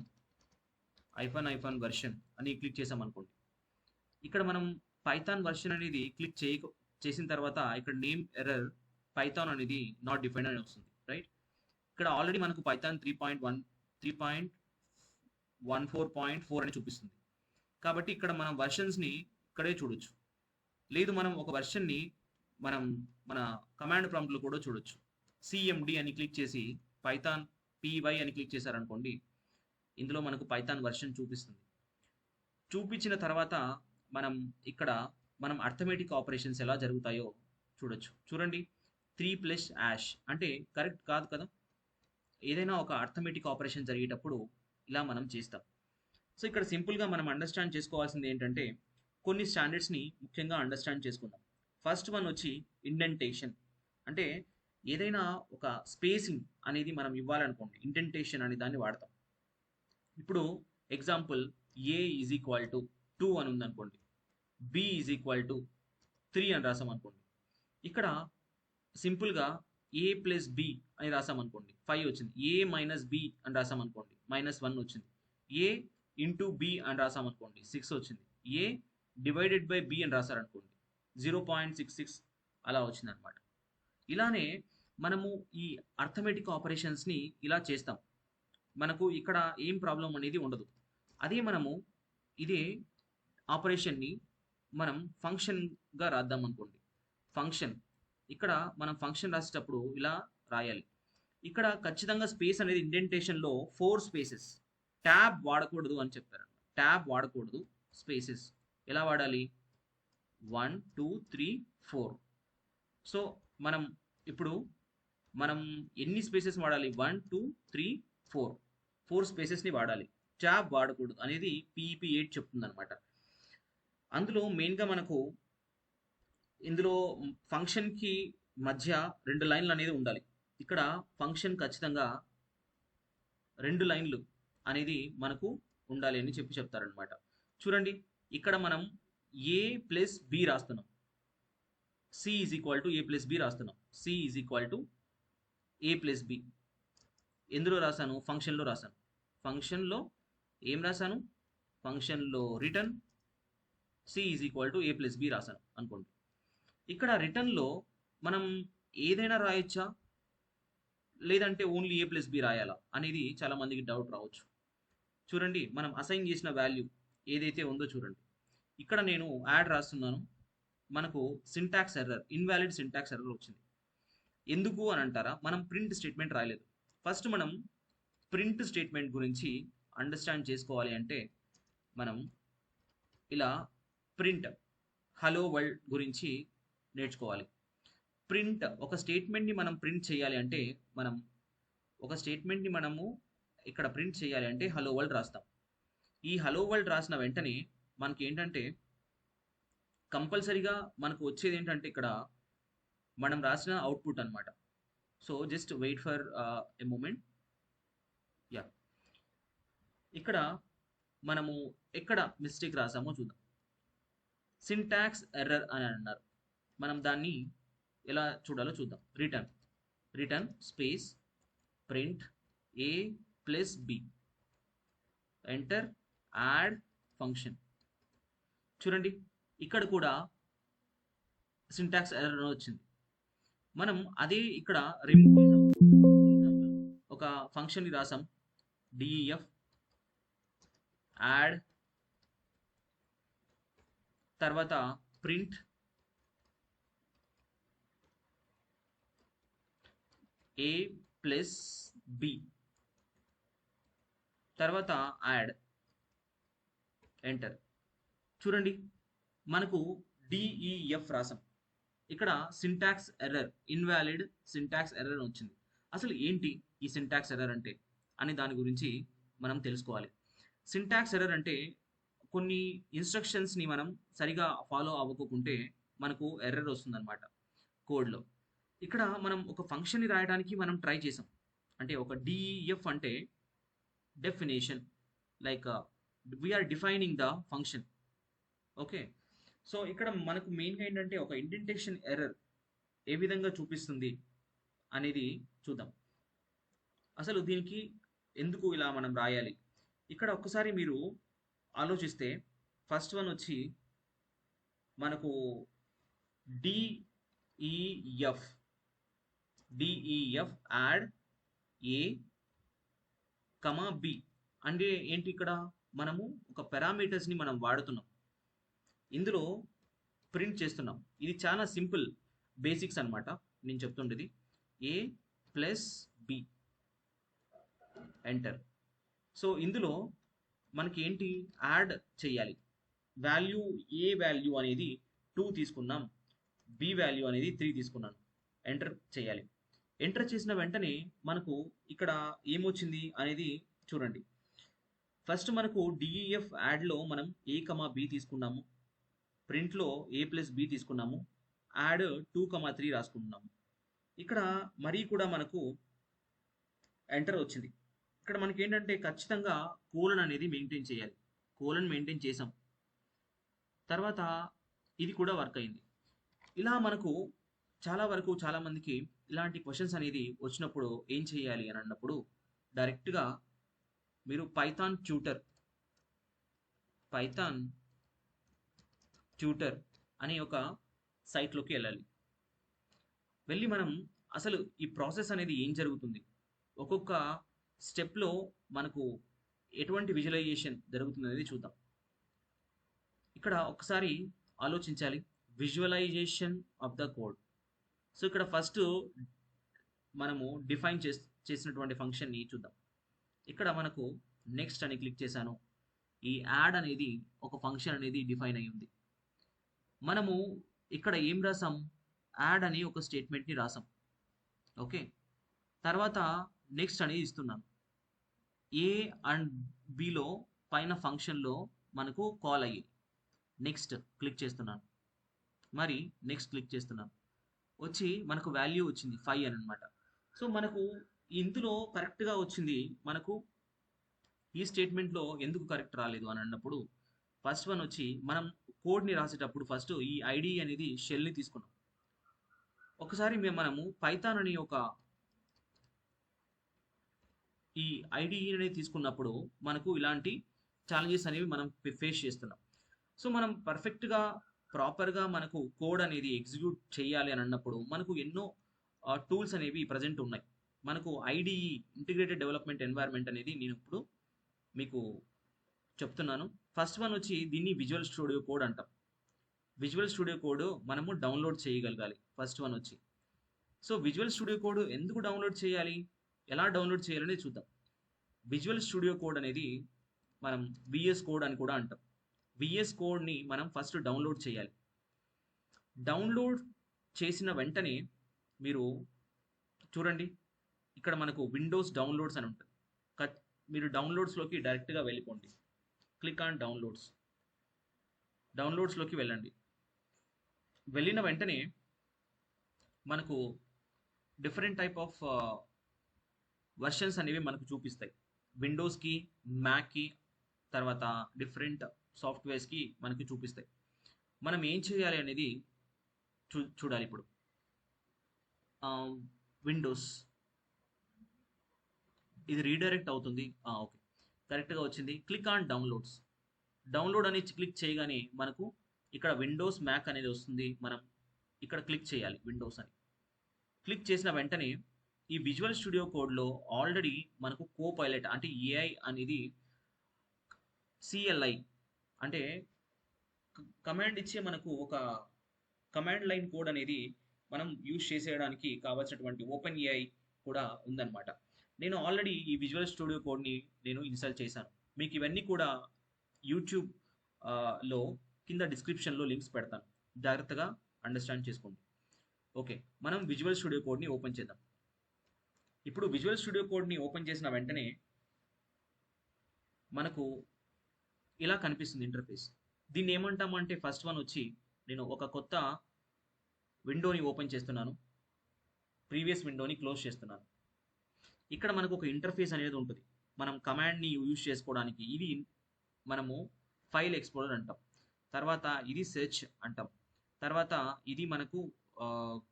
ఐఫన్ వర్షన్ అని క్లిక్ చేసాం అనుకోండి. ఇక్కడ మనం పైథాన్ వర్షన్ అనేది క్లిక్ చేసిన తర్వాత ఇక్కడ నేమ్ ఎర్రర్ పైథాన్ అనేది నాట్ డిఫైన్డ్ అని వస్తుంది, రైట్. ఇక్కడ ఆల్రెడీ మనకు పైథాన్ 3.14.4 అని చూపిస్తుంది. కాబట్టి ఇక్కడ మనం వర్షన్స్ని ఇక్కడే చూడొచ్చు. లేదు మనం ఒక వర్షన్ని మన కమాండ్ ప్రాంప్ట్లో కూడా చూడొచ్చు. సిఎండి అని క్లిక్ చేసి పైథాన్ పివై అని క్లిక్ చేశారనుకోండి, ఇందులో మనకు పైథాన్ వర్షన్ చూపిస్తుంది. చూపించిన తర్వాత ఇక్కడ మనం అర్థమెటిక్ ఆపరేషన్స్ ఎలా జరుగుతాయో చూడొచ్చు. చూడండి, 3+# అంటే కరెక్ట్ కాదు కదా. ఏదైనా ఒక అర్థమెటిక్ ఆపరేషన్ జరిగేటప్పుడు ఇలా మనం చేస్తాం. సో ఇక్కడ సింపుల్గా మనం అండర్స్టాండ్ చేసుకోవాల్సింది ఏంటంటే, కొన్ని స్టాండర్డ్స్ని ముఖ్యంగా అండర్స్టాండ్ చేసుకుందాం. ఫస్ట్ వన్ వచ్చి ఇండెంటేషన్. అంటే ఏదైనా ఒక స్పేసింగ్ అనేది మనం ఇవ్వాలనుకోండి, ఇండెంటేషన్ అనే దాన్ని వాడతాం. ఇప్పుడు ఎగ్జాంపుల్ a = 2 అని ఉందనుకోండి, b = 3 అని రాసామనుకోండి. ఇక్కడ సింపుల్గా a+b అని రాసామనుకోండి, 5 వచ్చింది. a - b అని రాసామనుకోండి, -1 వచ్చింది. a × b అని రాసామనుకోండి, 6 వచ్చింది. a / b అని రాసారనుకోండి, 0.66 అలా వచ్చింది అనమాట. ఇలానే మనము ఈ అర్థమెటిక్ ఆపరేషన్స్ని ఇలా చేస్తాం. మనకు ఇక్కడ ఏం ప్రాబ్లం అనేది ఉండదు. అదే మనము ఇదే ఆపరేషన్ని మనం ఫంక్షన్గా రాద్దాం అనుకోండి. ఫంక్షన్, ఇక్కడ మనం ఫంక్షన్ రాసేటప్పుడు ఇలా రాయాలి. ఇక్కడ ఖచ్చితంగా స్పేస్ అనేది ఇండెంటేషన్లో 4 స్పేసెస్. ట్యాబ్ వాడకూడదు అని చెప్పారు. ట్యాబ్ వాడకూడదు, స్పేసెస్ ఎలా వాడాలి? 1 2 3 4. సో ఇప్పుడు మనం ఎన్ని స్పేసెస్ వాడాలి? 1 2 3 4 స్పేసెస్ని వాడాలి. ట్యాబ్ వాడకూడదు అనేది పిఈపి 8 చెప్తుంది అనమాట. అందులో మెయిన్గా మనకు ఇందులో ఫంక్షన్కి మధ్య 2 లైన్లు అనేది ఉండాలి. ఇక్కడ ఫంక్షన్ ఖచ్చితంగా 2 లైన్లు అనేది మనకు ఉండాలి అని చెప్తారనమాట. చూడండి, ఇక్కడ మనం a + b రాస్తున్నాం. C is equal to A plus B రాస్తున్నాం. C is equal to A plus B ఎందులో రాశాను? ఫంక్షన్లో రాశాను. ఫంక్షన్లో ఏం రాశాను? ఫంక్షన్లో return C is equal to A plus B రాశాను అనుకోండి. ఇక్కడ రిటర్న్లో మనం ఏదైనా రాయొచ్చా, లేదంటే ఓన్లీ ఏ ప్లస్ బి రాయాలా అనేది చాలా మందికి డౌట్ రావచ్చు. చూడండి, మనం అసైన్ చేసిన వాల్యూ ఏదైతే ఉందో చూడండి. ఇక్కడ నేను యాడ్ రాస్తున్నాను, మనకు syntax error, invalid syntax error వచ్చింది. ఎందుకు అని అంటారా? మనం ప్రింట్ స్టేట్మెంట్ రాయలేదు. ఫస్ట్ మనం ప్రింట్ స్టేట్మెంట్ గురించి అండర్స్టాండ్ చేసుకోవాలి అంటే మనం ఇలా ప్రింట్ హలో వరల్డ్ గురించి నేర్చుకోవాలి. ప్రింట్ ఒక స్టేట్మెంట్ని మనం ప్రింట్ చేయాలి అంటే మనం ఒక స్టేట్మెంట్ని మనము ఇక్కడ ప్రింట్ చేయాలి అంటే హలో వరల్డ్ రాస్తాం. ఈ హలో వరల్డ్ రాసిన వెంటనే మనకి ఏంటంటే కంపల్సరీగా మనకు వచ్చేది ఏంటంటే ఇక్కడ మనం రాసిన అవుట్పుట్ అనమాట. So just wait for a moment. Yeah, ఇక్కడ మనము ఎక్కడ మిస్టేక్ రాసామో చూద్దాం. సింటాక్స్ ఎర్రర్ అని అన్నారు. మనం దాన్ని ఎలా చూడాలో చూద్దాం. Return space print A plus B enter add function. చూడండి, ఇక్కడ కూడా సింటాక్స్ ఎర్రర్ వచ్చింది. మనం అదే ఇక్కడ రిమూవ్ ఒక ఫంక్షన్ ని రాసాం, డిఈఎఫ్ యాడ్, తర్వాత ప్రింట్ ఏ ప్లస్ బి, తర్వాత యాడ్, ఎంటర్. చూడండి, మనకు డిఈఎఫ్ రాసాం. ఇక్కడ syntax error, invalid syntax error వచ్చింది. అసలు ఏంటి ఈ సింటాక్స్ ఎర్రర్ అంటే అని దాని గురించి మనం తెలుసుకోవాలి. సింటాక్స్ ఎర్రర్ అంటే కొన్ని ఇన్స్ట్రక్షన్స్ని మనం సరిగా ఫాలో అవ్వకుంటే మనకు ఎర్రర్ వస్తుందన్నమాట కోడ్లో. ఇక్కడ మనం ఒక ఫంక్షన్ని రాయడానికి మనం ట్రై చేసాం. అంటే ఒక డిఈఎఫ్ అంటే definition, like we are defining the function. Okay, so ఇక్కడ మనకు మెయిన్గా ఏంటంటే ఒక ఇండెంటేషన్ ఎర్రర్ ఏ విధంగా చూపిస్తుంది అనేది చూద్దాం. అసలు దీనికి ఎందుకు ఇలా మనం రాయాలి? ఇక్కడ ఒక్కసారి మీరు ఆలోచిస్తే ఫస్ట్ వన్ వచ్చి మనకు డిఈఎఫ్ యాడ్ ఏ కమా బి అంటే ఏంటి? ఇక్కడ మనము ఒక పారామీటర్స్ని మనం వాడుతున్నాం, ఇందులో ప్రింట్ చేస్తున్నాం. ఇది చాలా సింపుల్ బేసిక్స్ అనమాట నేను చెప్తుండేది. ఏ ప్లస్ బి ఎంటర్. సో ఇందులో మనకి ఏంటి? యాడ్ చేయాలి. వాల్యూ, ఏ వాల్యూ అనేది 2 తీసుకున్నాం, బి వాల్యూ అనేది 3 తీసుకున్నాను. ఎంటర్ చేయాలి. ఎంటర్ చేసిన వెంటనే మనకు ఇక్కడ ఏమొచ్చింది అనేది చూడండి. ఫస్ట్ మనకు డిఈఎఫ్ యాడ్లో మనం ఏ కమా బి తీసుకున్నాము, ప్రింట్లో ఏ ప్లస్ బి తీసుకున్నాము, యాడ్ 2,3 రాసుకుంటున్నాము. ఇక్కడ మరీ కూడా మనకు ఎంటర్ వచ్చింది. ఇక్కడ మనకి ఏంటంటే ఖచ్చితంగా కోలన్ అనేది మెయింటైన్ చేయాలి. కోలన్ మెయింటైన్ చేసాం, తర్వాత ఇది కూడా వర్క్ అయింది. ఇలా మనకు చాలా వరకు చాలా మందికి ఇలాంటి క్వశ్చన్స్ అనేది వచ్చినప్పుడు ఏం చేయాలి అని అన్నప్పుడు డైరెక్ట్గా మీరు పైథాన్ ట్యూటర్ అనే ఒక సైట్లోకి వెళ్ళాలి. వెళ్ళి మనం అసలు ఈ ప్రాసెస్ అనేది ఏం జరుగుతుంది, ఒక్కొక్క స్టెప్లో మనకు ఎటువంటి విజువలైజేషన్ జరుగుతుంది అనేది చూద్దాం. ఇక్కడ ఒకసారి ఆలోచించాలి, visualisation of the code. So ఇక్కడ ఫస్ట్ మనము డిఫైన్ చేసినటువంటి ఫంక్షన్ని చూద్దాం. ఇక్కడ మనకు నెక్స్ట్ అని క్లిక్ చేశాను. ఈ యాడ్ అనేది ఒక ఫంక్షన్ అనేది డిఫైన్ అయి ఉంది. మనము ఇక్కడ ఏం రాసాం? యాడ్ అని ఒక స్టేట్మెంట్ని రాసాం. ఓకే, తర్వాత నెక్స్ట్ అనేది ఇస్తున్నాను. ఏ అండ్ బిలో పైన ఫంక్షన్లో మనకు కాల్ అయ్యి నెక్స్ట్ క్లిక్ చేస్తున్నాను, మరి నెక్స్ట్ క్లిక్ చేస్తున్నాను. వచ్చి మనకు వాల్యూ వచ్చింది 5 అని అనమాట. సో మనకు ఇందులో కరెక్ట్గా వచ్చింది. మనకు ఈ స్టేట్మెంట్లో ఎందుకు కరెక్ట్ రాలేదు అని అన్నప్పుడు ఫస్ట్ వన్ వచ్చి మనం కోడ్ని రాసేటప్పుడు ఫస్ట్ ఈ ఐడి అనేది షెల్ని తీసుకున్నాం. ఒకసారి మనము పైథాన్ అని ఈ ఐడిఈ అనేది తీసుకున్నప్పుడు మనకు ఇలాంటి ఛాలెంజెస్ అనేవి మనం ఫేస్ చేస్తున్నాం. సో మనం పర్ఫెక్ట్గా ప్రాపర్గా మనకు కోడ్ అనేది ఎగ్జిక్యూట్ చేయాలి అని అన్నప్పుడు మనకు ఎన్నో టూల్స్ అనేవి ప్రజెంట్ ఉన్నాయి. మనకు ఐడిఈ ఇంటిగ్రేటెడ్ డెవలప్మెంట్ ఎన్వైర్న్మెంట్ అనేది నేను ఇప్పుడు మీకు చెప్తున్నాను. ఫస్ట్ వన్ వచ్చి దీన్ని విజువల్ స్టూడియో కోడ్ అంటాం. విజువల్ స్టూడియో కోడ్ మనము డౌన్లోడ్ చేయగలగాలి. ఫస్ట్ వన్ వచ్చి సో విజువల్ స్టూడియో కోడ్ ఎందుకు డౌన్లోడ్ చేయాలి, ఎలా డౌన్లోడ్ చేయాలనేది చూద్దాం. విజువల్ స్టూడియో కోడ్ అనేది మనం విఎస్ కోడ్ అని కూడా అంటాం. విఎస్ కోడ్ని మనం ఫస్ట్ డౌన్లోడ్ చేయాలి. డౌన్లోడ్ చేసిన వెంటనే మీరు చూడండి, ఇక్కడ మనకు విండోస్ డౌన్లోడ్స్ అని ఉంటుంది. మీరు డౌన్లోడ్స్లోకి డైరెక్ట్గా వెళ్ళిపోండి. Click on downloads. డౌన్లోడ్స్లోకి వెళ్ళండి. వెళ్ళిన వెంటనే మనకు డిఫరెంట్ టైప్ ఆఫ్ వర్షన్స్ అనేవి మనకు చూపిస్తాయి. విండోస్కి, మ్యాక్కి, తర్వాత డిఫరెంట్ సాఫ్ట్వేర్స్కి మనకి చూపిస్తాయి. మనం ఏం చేయాలి అనేది చూడాలి. ఇప్పుడు విండోస్ ఇది రీడైరెక్ట్ అవుతుంది. ఓకే, కరెక్ట్గా వచ్చింది. Click on downloads. డౌన్లోడ్ అని క్లిక్ చేయగానే మనకు ఇక్కడ విండోస్ మ్యాక్ అనేది వస్తుంది. మనం ఇక్కడ క్లిక్ చేయాలి విండోస్ అని. క్లిక్ చేసిన వెంటనే ఈ విజువల్ స్టూడియో కోడ్లో ఆల్రెడీ మనకు కో పైలట్ అంటే ఏఐ అనేది సిఎల్ఐ అంటే కమాండ్ ఇచ్చే మనకు ఒక కమాండ్ లైన్ కోడ్ అనేది మనం యూజ్ చేసేయడానికి కావాల్సినటువంటి ఓపెన్ ఏఐ కూడా ఉందన్నమాట. నేను ఆల్రెడీ ఈ విజువల్ స్టూడియో కోడ్ని నేను ఇన్స్టాల్ చేశాను. మీకు ఇవన్నీ కూడా యూట్యూబ్ లో కింద డిస్క్రిప్షన్లో లింక్స్ పెడతాను, జాగ్రత్తగా అండర్స్టాండ్ చేసుకోండి. ఓకే, మనం విజువల్ స్టూడియో కోడ్ని ఓపెన్ చేద్దాం. ఇప్పుడు విజువల్ స్టూడియో కోడ్ని ఓపెన్ చేసిన వెంటనే మనకు ఇలా కనిపిస్తుంది ఇంటర్ఫేస్. దీన్ని ఏమంటామంటే ఫస్ట్ వన్ వచ్చి నేను ఒక కొత్త విండోని ఓపెన్ చేస్తున్నాను, ప్రీవియస్ విండోని క్లోజ్ చేస్తున్నాను. ఇక్కడ మనకు ఒక ఇంటర్ఫేస్ అనేది ఉంటుంది. మనం కమాండ్ని యూజ్ చేసుకోవడానికి ఇది మనము ఫైల్ ఎక్స్ప్లోరర్ అంటాం. తర్వాత ఇది సెర్చ్ అంటాం. తర్వాత ఇది మనకు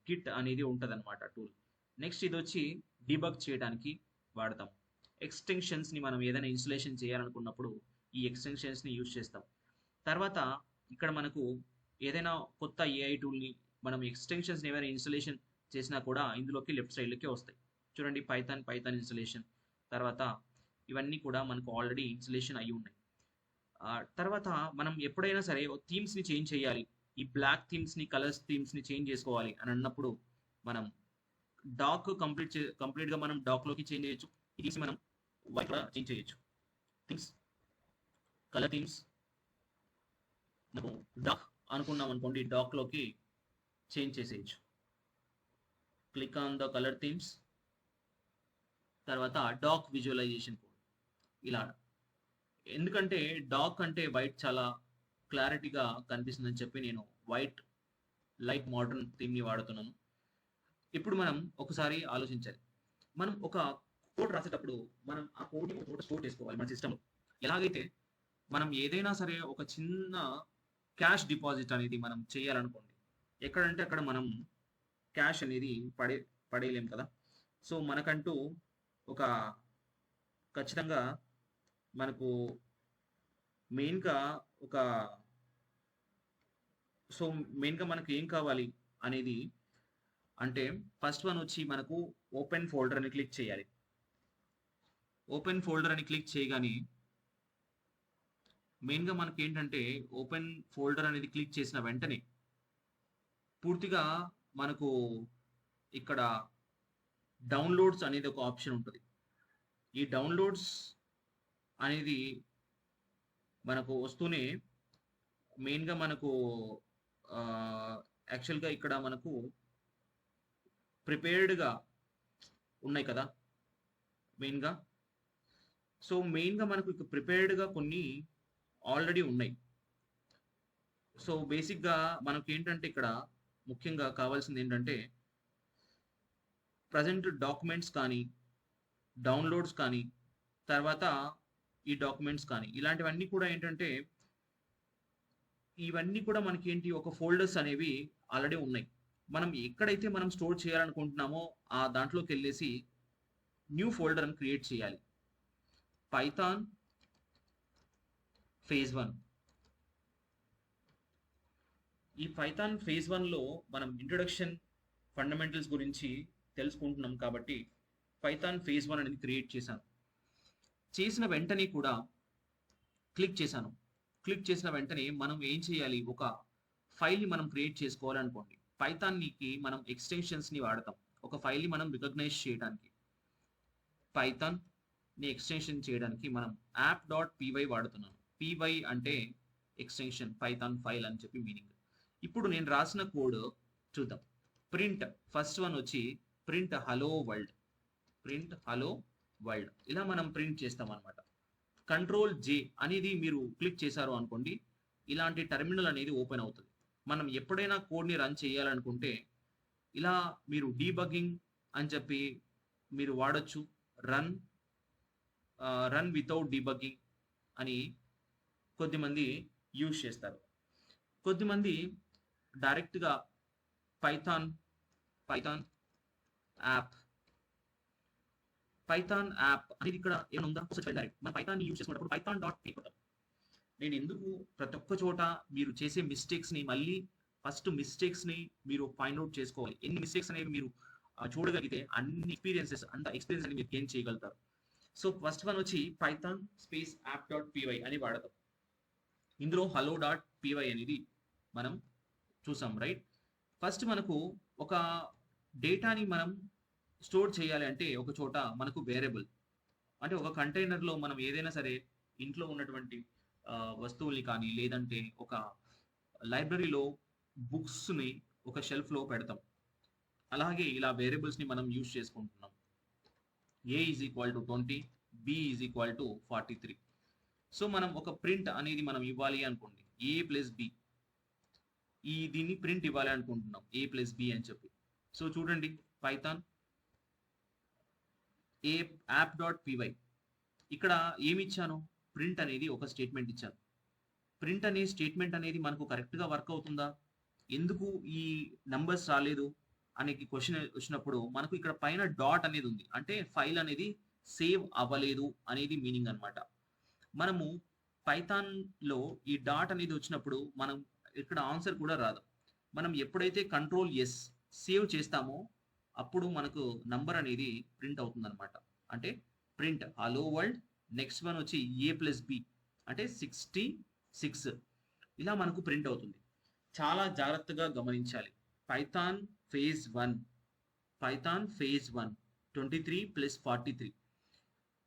కిట్ అనేది ఉంటుంది అనమాట టూల్. నెక్స్ట్ ఇది వచ్చి డిబగ్ చేయడానికి వాడతాం. ఎక్స్టెన్షన్స్ని మనం ఏదైనా ఇన్స్టలేషన్ చేయాలనుకున్నప్పుడు ఈ ఎక్స్టెన్షన్స్ని యూజ్ చేస్తాం. తర్వాత ఇక్కడ మనకు ఏదైనా కొత్త ఏఐ టూల్ని మనం ఎక్స్టెన్షన్స్ని ఏమైనా ఇన్స్టలేషన్ చేసినా కూడా ఇందులోకి లెఫ్ట్ సైడ్లోకి వస్తాయి. చూడండి, పైథాన్ ఇన్స్టలేషన్, తర్వాత ఇవన్నీ కూడా మనకు ఆల్రెడీ ఇన్స్టలేషన్ అయ్యి ఉన్నాయి. తర్వాత మనం ఎప్పుడైనా సరే థీమ్స్ని చేంజ్ చేయాలి, ఈ బ్లాక్ థీమ్స్ని కలర్స్ థీమ్స్ని చేంజ్ చేసుకోవాలి అని అన్నప్పుడు మనం డాక్ కంప్లీట్గా మనం డాక్లోకి చేంజ్ చేయొచ్చు. ఇది మనం వైట్ కూడా చేంజ్ చేయొచ్చు. థీమ్స్, కలర్ థీమ్స్ మనం డాక్ అనుకున్నాం అనుకోండి, డాక్లోకి చేంజ్ చేసేయచ్చు. Click on the colour themes, తర్వాత డాక్ విజువలైజేషన్ కోడ్. ఇలా ఎందుకంటే డాక్ అంటే వైట్ చాలా క్లారిటీగా కనిపిస్తుందని చెప్పి నేను వైట్ లైట్ మోడర్న్ థీమ్ని వాడుతున్నాను. ఇప్పుడు మనం ఒకసారి ఆలోచించాలి. మనం ఒక కోడ్ రాసేటప్పుడు మనం ఆ కోడ్ని ఒక చోట స్టోర్ చేసుకోవాలి మన సిస్టంలో. ఎలాగైతే మనం ఏదైనా సరే ఒక చిన్న క్యాష్ డిపాజిట్ అనేది మనం చేయాలనుకోండి, ఎక్కడంటే అక్కడ మనం క్యాష్ అనేది పడేయలేం కదా. సో మనకంటూ ఒక ఖచ్చితంగా మనకు మెయిన్గా మనకు ఏం కావాలి అనేది అంటే ఫస్ట్ వన్ వచ్చి మనకు ఓపెన్ ఫోల్డర్ అని క్లిక్ చేయాలి. ఓపెన్ ఫోల్డర్ అని క్లిక్ చేయగానే మెయిన్గా మనకి ఏంటంటే ఓపెన్ ఫోల్డర్ అనేది క్లిక్ చేసిన వెంటనే పూర్తిగా మనకు ఇక్కడ డౌన్లోడ్స్ అనేది ఒక ఆప్షన్ ఉంటుంది. ఈ డౌన్లోడ్స్ అనేది మనకు వస్తూనే మెయిన్గా మనకు యాక్చువల్గా ఇక్కడ మనకు ప్రిపేర్డ్గా ఉన్నాయి కదా మెయిన్గా. సో మెయిన్గా మనకు ప్రిపేర్డ్గా కొన్ని ఆల్రెడీ ఉన్నాయి. సో బేసిక్గా మనకు ఏంటంటే ఇక్కడ ముఖ్యంగా కావాల్సింది ఏంటంటే ప్రజెంట్ డాక్యుమెంట్స్ కానీ, డౌన్లోడ్స్ కానీ, తర్వాత ఈ డాక్యుమెంట్స్ కానీ, ఇలాంటివన్నీ కూడా ఏంటంటే ఇవన్నీ కూడా మనకి ఏంటి ఒక ఫోల్డర్స్ అనేవి ఆల్రెడీ ఉన్నాయి. మనం ఎక్కడైతే మనం స్టోర్ చేయాలనుకుంటున్నామో ఆ దాంట్లోకి వెళ్ళేసి న్యూ ఫోల్డర్ అని క్రియేట్ చేయాలి. Python phase 1. ఈ పైథాన్ ఫేజ్ 1లో మనం ఇంట్రొడక్షన్ ఫండమెంటల్స్ గురించి తెలుసుకుంటున్నాం కాబట్టి పైథాన్ ఫేజ్ 1 అనేది క్రియేట్ చేశాను. చేసిన వెంటనే కూడా క్లిక్ చేశాను. క్లిక్ చేసిన వెంటనే మనం ఏం చేయాలి, ఒక ఫైల్ని మనం క్రియేట్ చేసుకోవాలనుకోండి. పైథాన్కి మనం ఎక్స్టెన్షన్స్ని వాడతాం ఒక ఫైల్ని మనం రికగ్నైజ్ చేయడానికి. పైథాన్ని ఎక్స్టెన్షన్ చేయడానికి మనం app.py వాడుతున్నాను. py అంటే ఎక్స్టెన్షన్, పైథాన్ ఫైల్ అని చెప్పి మీనింగ్. ఇప్పుడు నేను రాసిన కోడ్ చూద్దాం. ప్రింట్ ఫస్ట్ వన్ వచ్చి print hello world. Print hello world ఇలా మనం ప్రింట్ చేస్తాం అనమాట. కంట్రోల్ J అనేది మీరు క్లిక్ చేశారు అనుకోండి, ఇలాంటి టెర్మినల్ అనేది ఓపెన్ అవుతుంది. మనం ఎప్పుడైనా కోడ్ని రన్ చేయాలనుకుంటే ఇలా మీరు డీబగ్గింగ్ అని చెప్పి మీరు వాడచ్చు. రన్ వితౌట్ డీబగ్గింగ్ అని కొద్దిమంది యూజ్ చేస్తారు. కొద్దిమంది డైరెక్ట్గా పైథాన్ యాప్ అనేది ఇక్కడ ఏముందా డైరెక్ట్ మన పైథాన్ యూజ్ చేసుకున్నప్పుడు python.py కొడతాం. నేను ఎందుకు ప్రతి ఒక్క చోట మీరు చేసే మిస్టేక్స్ని మళ్ళీ ఫస్ట్ మిస్టేక్స్ని మీరు ఫైండ్ అవుట్ చేసుకోవాలి. ఎన్ని మిస్టేక్స్ అనేవి మీరు చూడగలిగితే అన్ని అంత ఎక్స్పీరియన్స్ అని మీరు గెయిన్ చేయగలుగుతారు. సో ఫస్ట్ వన్ వచ్చి పైథాన్ స్పేస్ app.py అని వాడతాం. ఇందులో hello.py అనేది మనం చూసాం, రైట్. ఫస్ట్ మనకు ఒక డేటాని మనం స్టోర్ చేయాలి అంటే ఒక చోట మనకు వేరియబుల్ అంటే ఒక కంటైనర్లో మనం ఏదైనా సరే ఇంట్లో ఉన్నటువంటి వస్తువుల్ని కానీ లేదంటే ఒక లైబ్రరీలో బుక్స్ని ఒక షెల్ఫ్లో పెడతాం. అలాగే ఇలా వేరియబుల్స్ని మనం యూజ్ చేసుకుంటున్నాం. a is equal to 20, b is equal to 43. So మనం ఒక ప్రింట్ అనేది మనం ఇవ్వాలి అనుకోండి, a ప్లస్ b, దీన్ని ప్రింట్ ఇవ్వాలి అనుకుంటున్నాం a ప్లస్ b అని చెప్పి. సో చూడండి పైథాన్ app.py ఇక్కడ ఏమి ఇచ్చాను, ప్రింట్ అనేది ఒక స్టేట్మెంట్ ఇచ్చాను. ప్రింట్ అనే స్టేట్మెంట్ అనేది మనకు కరెక్ట్గా వర్క్ అవుతుందా, ఎందుకు ఈ నంబర్స్ రాలేదు అనే క్వశ్చన్ వచ్చినప్పుడు మనకు ఇక్కడ పైన డాట్ అనేది ఉంది, అంటే ఫైల్ అనేది సేవ్ అవ్వలేదు అనేది మీనింగ్ అనమాట. మనము పైథాన్లో ఈ డాట్ అనేది వచ్చినప్పుడు మనం ఇక్కడ ఆన్సర్ కూడా రాదు. మనం ఎప్పుడైతే కంట్రోల్ ఎస్ సేవ్ చేస్తామో అప్పుడు మనకు నంబర్ అనేది ప్రింట్ అవుతుంది అనమాట. అంటే print hello world, next one వచ్చి a ప్లస్ బి అంటే 66 ఇలా మనకు ప్రింట్ అవుతుంది. చాలా జాగ్రత్తగా గమనించాలి. పైథాన్ ఫేజ్ 1 23 ప్లస్ 43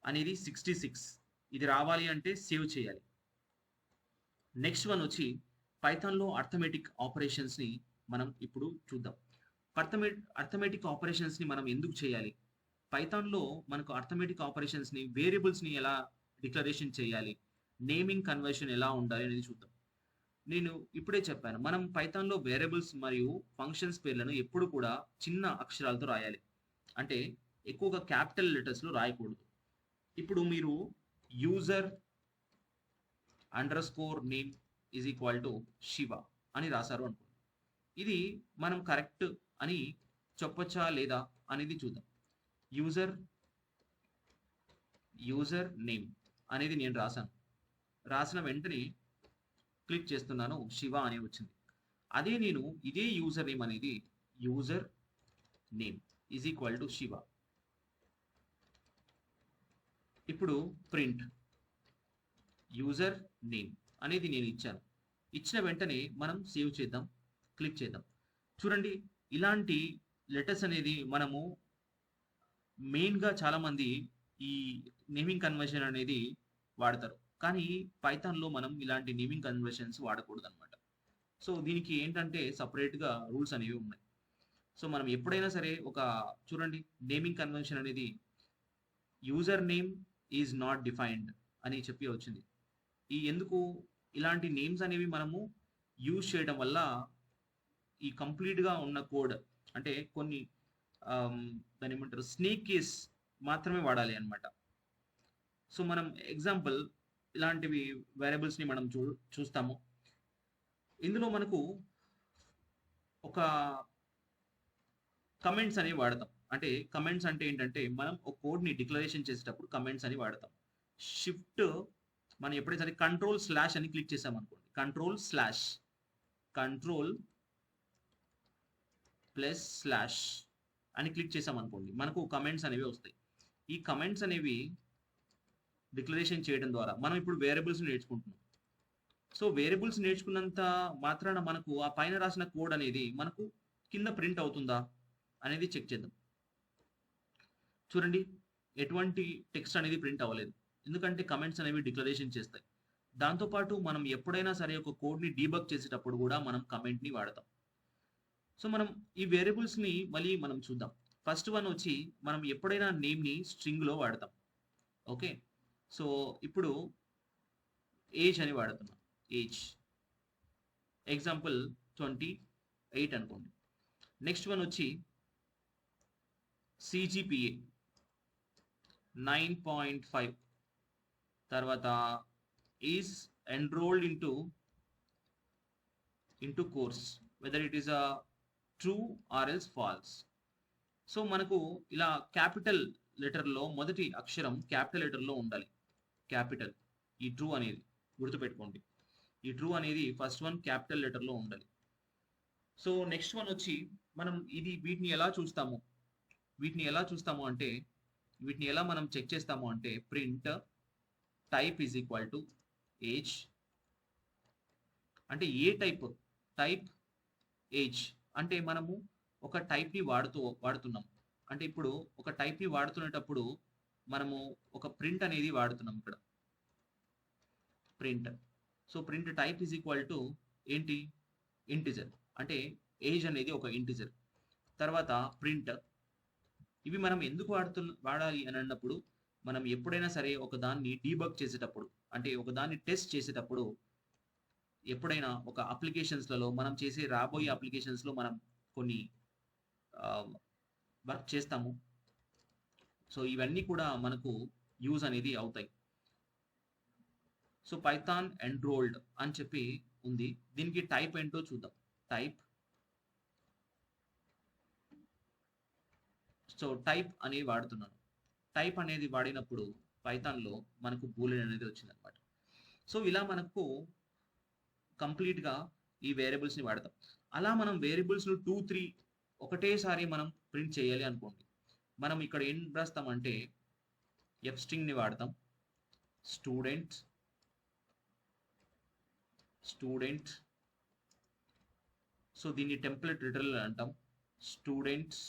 అనేది 66 ఇది రావాలి అంటే సేవ్ చేయాలి. నెక్స్ట్ వన్ వచ్చి పైథాన్లో అర్థమెటిక్ ఆపరేషన్స్ని మనం ఇప్పుడు చూద్దాం. అర్థమెటిక్ ఆపరేషన్స్ని మనం ఎందుకు చేయాలి, పైథాన్లో మనకు అర్థమెటిక్ ఆపరేషన్స్ని వేరియబుల్స్ని ఎలా డిక్లరేషన్ చేయాలి, నేమింగ్ కన్వర్షన్ ఎలా ఉండాలి అనేది చూద్దాం. నేను ఇప్పుడే చెప్పాను, మనం పైథాన్లో వేరియబుల్స్ మరియు ఫంక్షన్స్ పేర్లను ఎప్పుడు కూడా చిన్న అక్షరాలతో రాయాలి, అంటే ఎక్కువగా క్యాపిటల్ లెటర్స్లో రాయకూడదు. ఇప్పుడు మీరు user _name is equal to Shiva అని రాశారు అనుకోండి, ఇది మనం కరెక్ట్ అని చెప్పొచ్చా లేదా అనేది చూద్దాం. యూజర్ నేమ్ అనేది నేను రాసిన వెంటనే క్లిక్ చేస్తున్నాను, శివ అని వచ్చింది. అదే నేను ఇదే యూజర్ నేమ్ అనేది user name is equal to Shiva. ఇప్పుడు ప్రింట్ యూజర్ నేమ్ అనేది నేను ఇచ్చాను. ఇచ్చిన వెంటనే మనం సేవ్ చేద్దాం, క్లిక్ చేద్దాం. చూడండి ఇలాంటి లెటర్స్ అనేది మనము మెయిన్గా చాలామంది ఈ నేమింగ్ కన్వర్షన్ అనేది వాడతారు, కానీ పైథాన్లో మనం ఇలాంటి నేమింగ్ కన్వర్షన్స్ వాడకూడదు అనమాట. సో దీనికి ఏంటంటే సపరేట్గా రూల్స్ అనేవి ఉన్నాయి. సో మనం ఎప్పుడైనా సరే చూడండి నేమింగ్ కన్వర్షన్ అనేది user name is not defined అని చెప్పి వచ్చింది. ఎందుకు ఇలాంటి నేమ్స్ అనేవి మనము యూజ్ చేయడం వల్ల ఈ కంప్లీట్గా ఉన్న కోడ్ అంటే కొన్ని దాని ఏమంటారు స్నేక్ కేస్ మాత్రమే వాడాలి అనమాట. సో మనం ఎగ్జాంపుల్ ఇలాంటివి వేరియబుల్స్ని మనం చూస్తాము. ఇందులో మనకు ఒక కమెంట్స్ అనేవి వాడతాం. అంటే కమెంట్స్ అంటే ఏంటంటే మనం ఒక కోడ్‌ని డిక్లరేషన్ చేసేటప్పుడు కమెంట్స్ అని వాడతాం. షిఫ్ట్ మనం ఎప్పుడైతే సరే కంట్రోల్ స్లాష్ అని క్లిక్ చేసామనుకోండి. కంట్రోల్ ప్లస్ స్లాష్ అని క్లిక్ చేసామనుకోండి. మనకు కమెంట్స్ అనేవి వస్తాయి. ఈ కమెంట్స్ అనేవి డిక్లరేషన్ చేయడం ద్వారా మనం ఇప్పుడు వేరియబుల్స్ నేర్చుకుంటున్నాం. సో వేరియబుల్స్ నేర్చుకున్నంత మాత్రాన మనకు ఆ పైన రాసిన కోడ్ అనేది మనకు కింద ప్రింట్ అవుతుందా అనేది చెక్ చేద్దాం. చూడండి, ఎటువంటి టెక్స్ట్ అనేది ప్రింట్ అవ్వలేదు. ఎందుకంటే కమెంట్స్ అనేవి డిక్లరేషన్ చేస్తాయి. దాంతోపాటు మనం ఎప్పుడైనా సరే ఒక కోడ్ని డీబగ్ చేసేటప్పుడు కూడా మనం కమెంట్ని వాడతాం. సో మనం ఈ వేరియబుల్స్ని మళ్ళీ మనం చూద్దాం. ఫస్ట్ వన్ వచ్చి మనం ఎప్పుడైనా నేమ్ని స్ట్రింగ్లో వాడతాం. ఓకే, సో ఇప్పుడు ఏజ్ అని వాడుతున్నాం. ఏజ్ ఎగ్జాంపుల్ 28 అనుకోండి. నెక్స్ట్ వన్ వచ్చి సిజిపిఏ 9.5. తర్వాత is enrolled into course whether it is a true or else false. So మనకు ఇలా క్యాపిటల్ లెటర్లో మొదటి అక్షరం క్యాపిటల్ లెటర్లో ఉండాలి. క్యాపిటల్ ఈ ట్రూ అనేది గుర్తుపెట్టుకోండి. ఈ ట్రూ అనేది ఫస్ట్ వన్ క్యాపిటల్ లెటర్లో ఉండాలి. సో నెక్స్ట్ వన్ వచ్చి మనం వీటిని ఎలా చూస్తాము అంటే వీటిని ఎలా మనం చెక్ చేస్తాము అంటే print type is equal to age. అంటే ఏ టైప్ ఏజ్ అంటే మనము ఒక టైప్ని వాడుతున్నాం. అంటే ఇప్పుడు ఒక టైప్ని వాడుతున్నప్పుడు మనము ఒక ప్రింట్ అనేది వాడుతున్నాం ఇక్కడ. Print, so print type is equal to ఏంటి, ఇంటిజర్. అంటే ఏజ్ అనేది ఒక ఇంటిజర్. తర్వాత ప్రింట్, ఇవి మనం ఎందుకు వాడాలి అని అన్నప్పుడు మనం ఎప్పుడైనా సరే ఒక దాన్ని డీబగ్ చేసేటప్పుడు, అంటే ఒక దాన్ని టెస్ట్ చేసేటప్పుడు, ఎప్పుడైనా ఒక అప్లికేషన్స్లలో మనం చేసే రాబోయే అప్లికేషన్స్లో మనం కొన్ని వర్క్ చేస్తాము. సో ఇవన్నీ కూడా మనకు యూజ్ అనేది అవుతాయి. సో పైథాన్ ఎన్రోల్డ్ అని చెప్పి ఉంది. దీనికి టైప్ ఏంటో చూద్దాం. టైప్ అనేది వాడుతున్నాను. టైప్ అనేది వాడినప్పుడు పైథాన్లో మనకు బూలియన్ అనేది వచ్చింది అనమాట. సో ఇలా మనకు కంప్లీట్గా ఈ వేరియబుల్స్ని వాడతాం. అలా మనం వేరియబుల్స్ను 2-3 ఒకటేసారి మనం ప్రింట్ చేయాలి అనుకోండి. మనం ఇక్కడ ఏం రాస్తామంటే ఎఫ్ స్ట్రింగ్ని వాడతాం. స్టూడెంట్ సో దీన్ని టెంప్లెట్ రిటర్నల్ అంటాం. స్టూడెంట్స్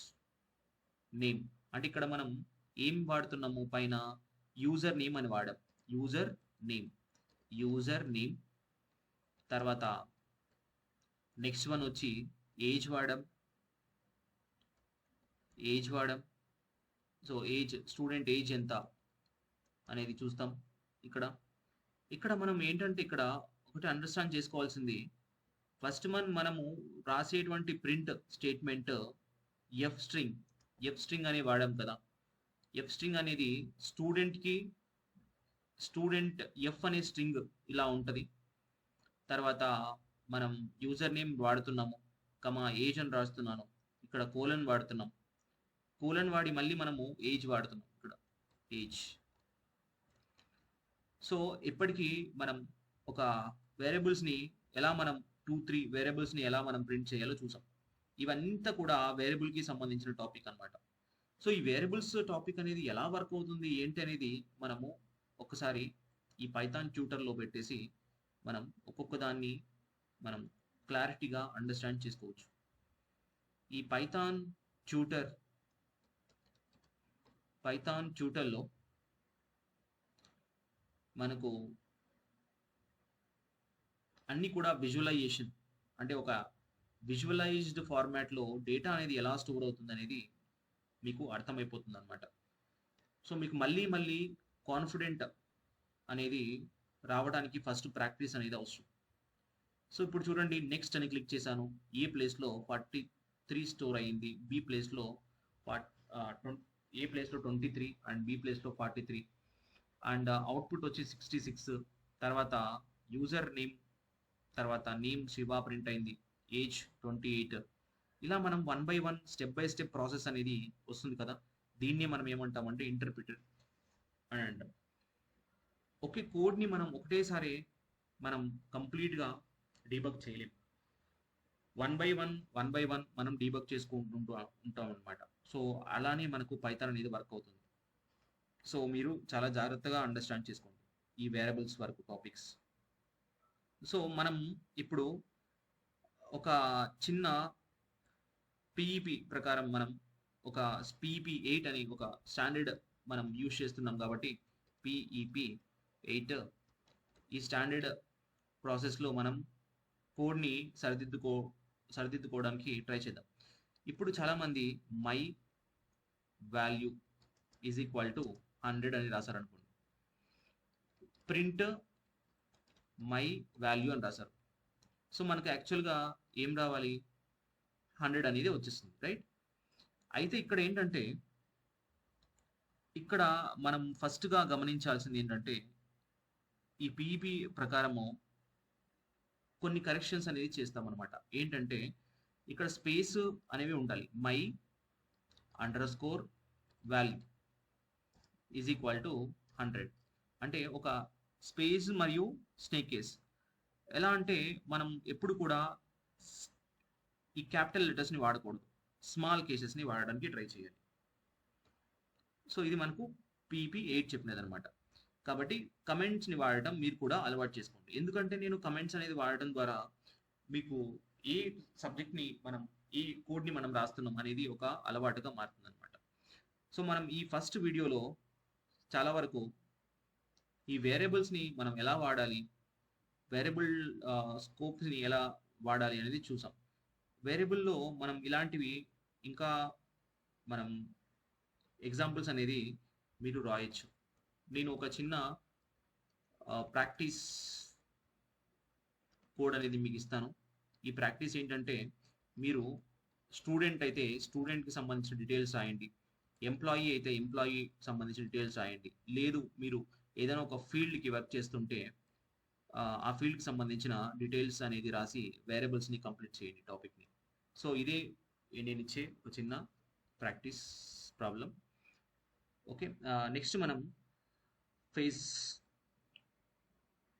నేమ్ అంటే ఇక్కడ మనం ఏం వాడుతున్నాము, పైన యూజర్ నేమ్ అని వాడాం. యూజర్ నేమ్ తర్వాత నెక్స్ట్ వన్ వచ్చి ఏజ్ వాడాం. సో ఏజ్, స్టూడెంట్ ఏజ్ ఎంత అనేది చూస్తాం. ఇక్కడ మనం ఏంటంటే ఇక్కడ ఒకటి అండర్స్టాండ్ చేసుకోవాల్సింది, ఫస్ట్ మనము రాసేటువంటి ప్రింట్ స్టేట్మెంట్ ఎఫ్ స్ట్రింగ్ అని వాడాం కదా. ఎఫ్ స్ట్రింగ్ అనేది స్టూడెంట్ ఎఫ్ అనే స్ట్రింగ్ ఇలా ఉంటుంది. తర్వాత మనం యూజర్ నేమ్ వాడుతున్నాము, ఏజ్ అని రాస్తున్నాను. ఇక్కడ కోలన్ వాడుతున్నాం. కోలన్ వాడి మళ్ళీ మనము ఏజ్ వాడుతున్నాం. ఇక్కడ ఏజ్. సో ఇప్పటికీ మనం ఒక వేరియబుల్స్ని ఎలా మనం 2-3 వేరియబుల్స్ని ఎలా మనం ప్రింట్ చేయాలో చూసాం. ఇవంతా కూడా వేరియబుల్కి సంబంధించిన టాపిక్ అనమాట. సో ఈ వేరియబుల్స్ టాపిక్ అనేది ఎలా వర్క్ అవుతుంది ఏంటి అనేది మనము ఒకసారి ఈ పైథాన్ ట్యూటర్లో పెట్టేసి మనం ఒక్కొక్క దాన్ని మనం క్లారిటీగా అండర్స్టాండ్ చేసుకోవచ్చు. ఈ పైథాన్ ట్యూటర్లో మనకు అన్నీ కూడా విజువలైజేషన్, అంటే ఒక విజువలైజ్డ్ ఫార్మాట్లో డేటా అనేది ఎలా స్టోర్ అవుతుంది అనేది మీకు అర్థమైపోతుంది అనమాట. సో మీకు మళ్ళీ కాన్ఫిడెంట్ అనేది రావడానికి ఫస్ట్ ప్రాక్టీస్ అనేది అవసరం. సో ఇప్పుడు చూడండి, నెక్స్ట్ అని క్లిక్ చేశాను. ఏ ప్లేస్లో 43 స్టోర్ అయ్యింది, ఏ ప్లేస్లో 23 అండ్ బి ప్లేస్లో 43 అండ్ అవుట్పుట్ వచ్చి 66. తర్వాత యూజర్ నేమ్, తర్వాత నేమ్ శివ ప్రింట్ అయింది, ఏజ్ 28 ఇలా మనం one by one step by step process అనేది వస్తుంది కదా, దీన్ని మనం ఏమంటామంటే ఇంటర్ప్రిటర్ అని అంటాం. ఒకే కోడ్ని మనం ఒకటేసారి మనం కంప్లీట్గా డీబగ్ చేయలేం. వన్ బై వన్ మనం డీబగ్ చేసుకుంటూ ఉంటాం అనమాట. సో అలానే మనకు పైథాన్ అనేది వర్క్ అవుతుంది. సో మీరు చాలా జాగ్రత్తగా అండర్స్టాండ్ చేసుకోండి ఈ వేరియబుల్స్ వరకు టాపిక్స్. సో మనం ఇప్పుడు ఒక చిన్న పిఈపి ప్రకారం మనం ఒక పిఈపి 8 అని ఒక స్టాండర్డ్ మనం యూజ్ చేస్తున్నాం కాబట్టి పిఈపి 8 ఈ స్టాండర్డ్ ప్రాసెస్లో మనం కోడ్ని సరిదిద్దుకోవడానికి ట్రై చేద్దాం. ఇప్పుడు చాలామంది my value is equal to 100 అని రాశారనుకోండి, ప్రింట్ మై వాల్యూ అని రాశారు. సో మనకు యాక్చువల్గా ఏం రావాలి, 100 అనేది వచ్చేస్తుంది, రైట్? అయితే ఇక్కడ ఏంటంటే, ఇక్కడ మనం ఫస్ట్గా గమనించాల్సింది ఏంటంటే, ఈ పిఈపి ప్రకారము కొన్ని కరెక్షన్స్ అనేది చేస్తామన్నమాట. ఏంటంటే ఇక్కడ స్పేస్ అనేవి ఉండాలి. My under score value is equal to 100 అంటే ఒక స్పేస్ మరియు స్నేక్ కేస్. ఎలా అంటే మనం ఎప్పుడు కూడా ఈ క్యాపిటల్ లెటర్స్ని వాడకూడదు, స్మాల్ కేసెస్ని వాడడానికి ట్రై చేయాలి. సో ఇది మనకు పిపి 8 చెప్పినది అనమాట. కాబట్టి కమెంట్స్ని వాడటం మీరు కూడా అలవాటు చేసుకోండి. ఎందుకంటే నేను కమెంట్స్ అనేది వాడటం ద్వారా మీకు ఏ సబ్జెక్ట్ని మనం ఈ కోడ్ని మనం రాస్తున్నాం అనేది ఒక అలవాటుగా మారుతుంది అనమాట. సో మనం ఈ ఫస్ట్ వీడియోలో చాలా వరకు ఈ వేరియబుల్స్ని మనం ఎలా వాడాలి, వేరియబుల్ స్కోప్స్ని ఎలా వాడాలి అనేది చూసాం. వేరియబుల్లో మనం ఇలాంటివి ఇంకా మనం ఎగ్జాంపుల్స్ అనేది మీరు రాయొచ్చు. నేను ఒక చిన్న ప్రాక్టీస్ కోడ్ అనేది మీకు ఇస్తాను. ఈ ప్రాక్టీస్ ఏంటంటే, మీరు స్టూడెంట్ అయితే స్టూడెంట్కి సంబంధించిన డీటెయిల్స్ రాయండి, ఎంప్లాయీ అయితే ఎంప్లాయీ సంబంధించిన డీటెయిల్స్ రాయండి, లేదు మీరు ఏదైనా ఒక ఫీల్డ్కి వర్క్ చేస్తుంటే ఆ ఫీల్డ్కి సంబంధించిన డీటెయిల్స్ అనేది రాసి వేరియబుల్స్ని కంప్లీట్ చేయండి టాపిక్ని. సో ఇదే నేను ఇచ్చే ఒక చిన్న ప్రాక్టీస్ ప్రాబ్లం. ఓకే, నెక్స్ట్ మనం ఫేజ్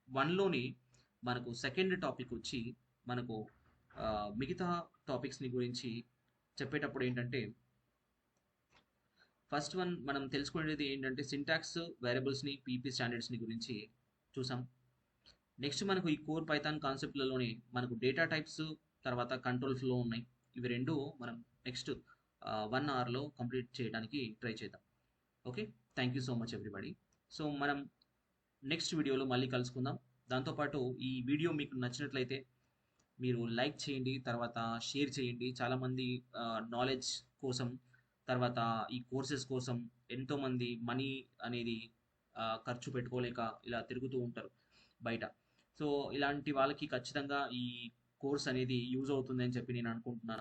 1లోని మనకు సెకండ్ టాపిక్ వచ్చి మనకు మిగతా టాపిక్స్ని గురించి చెప్పేటప్పుడు ఏంటంటే, ఫస్ట్ వన్ మనం తెలుసుకునేది ఏంటంటే సింటాక్స్, వేరియబుల్స్ని, పీపీ స్టాండర్డ్స్ని గురించి చూసాం. నెక్స్ట్ మనకు ఈ కోర్ పైథాన్ కాన్సెప్ట్లలోనే మనకు డేటా టైప్స్, తర్వాత కంట్రోల్ ఫ్లో ఉన్నాయి. ఇవి రెండు మనం నెక్స్ట్ 1 అవర్లో కంప్లీట్ చేయడానికి ట్రై చేద్దాం. Okay, thank you so much everybody. So మనం నెక్స్ట్ వీడియోలో మళ్ళీ కలుసుకుందాం. దాంతోపాటు ఈ వీడియో మీకు నచ్చినట్లయితే మీరు లైక్ చేయండి, తర్వాత షేర్ చేయండి. చాలామంది నాలెడ్జ్ కోసం, తర్వాత ఈ కోర్సెస్ కోసం ఎంతోమంది మనీ అనేది ఖర్చు పెట్టుకోలేక ఇలా తిరుగుతూ ఉంటారు బయట. సో ఇలాంటి వాళ్ళకి ఖచ్చితంగా ఈ కోర్స్ అనేది యూజ్ అవుతుందని చెప్పి నేను అనుకుంటున్నాను.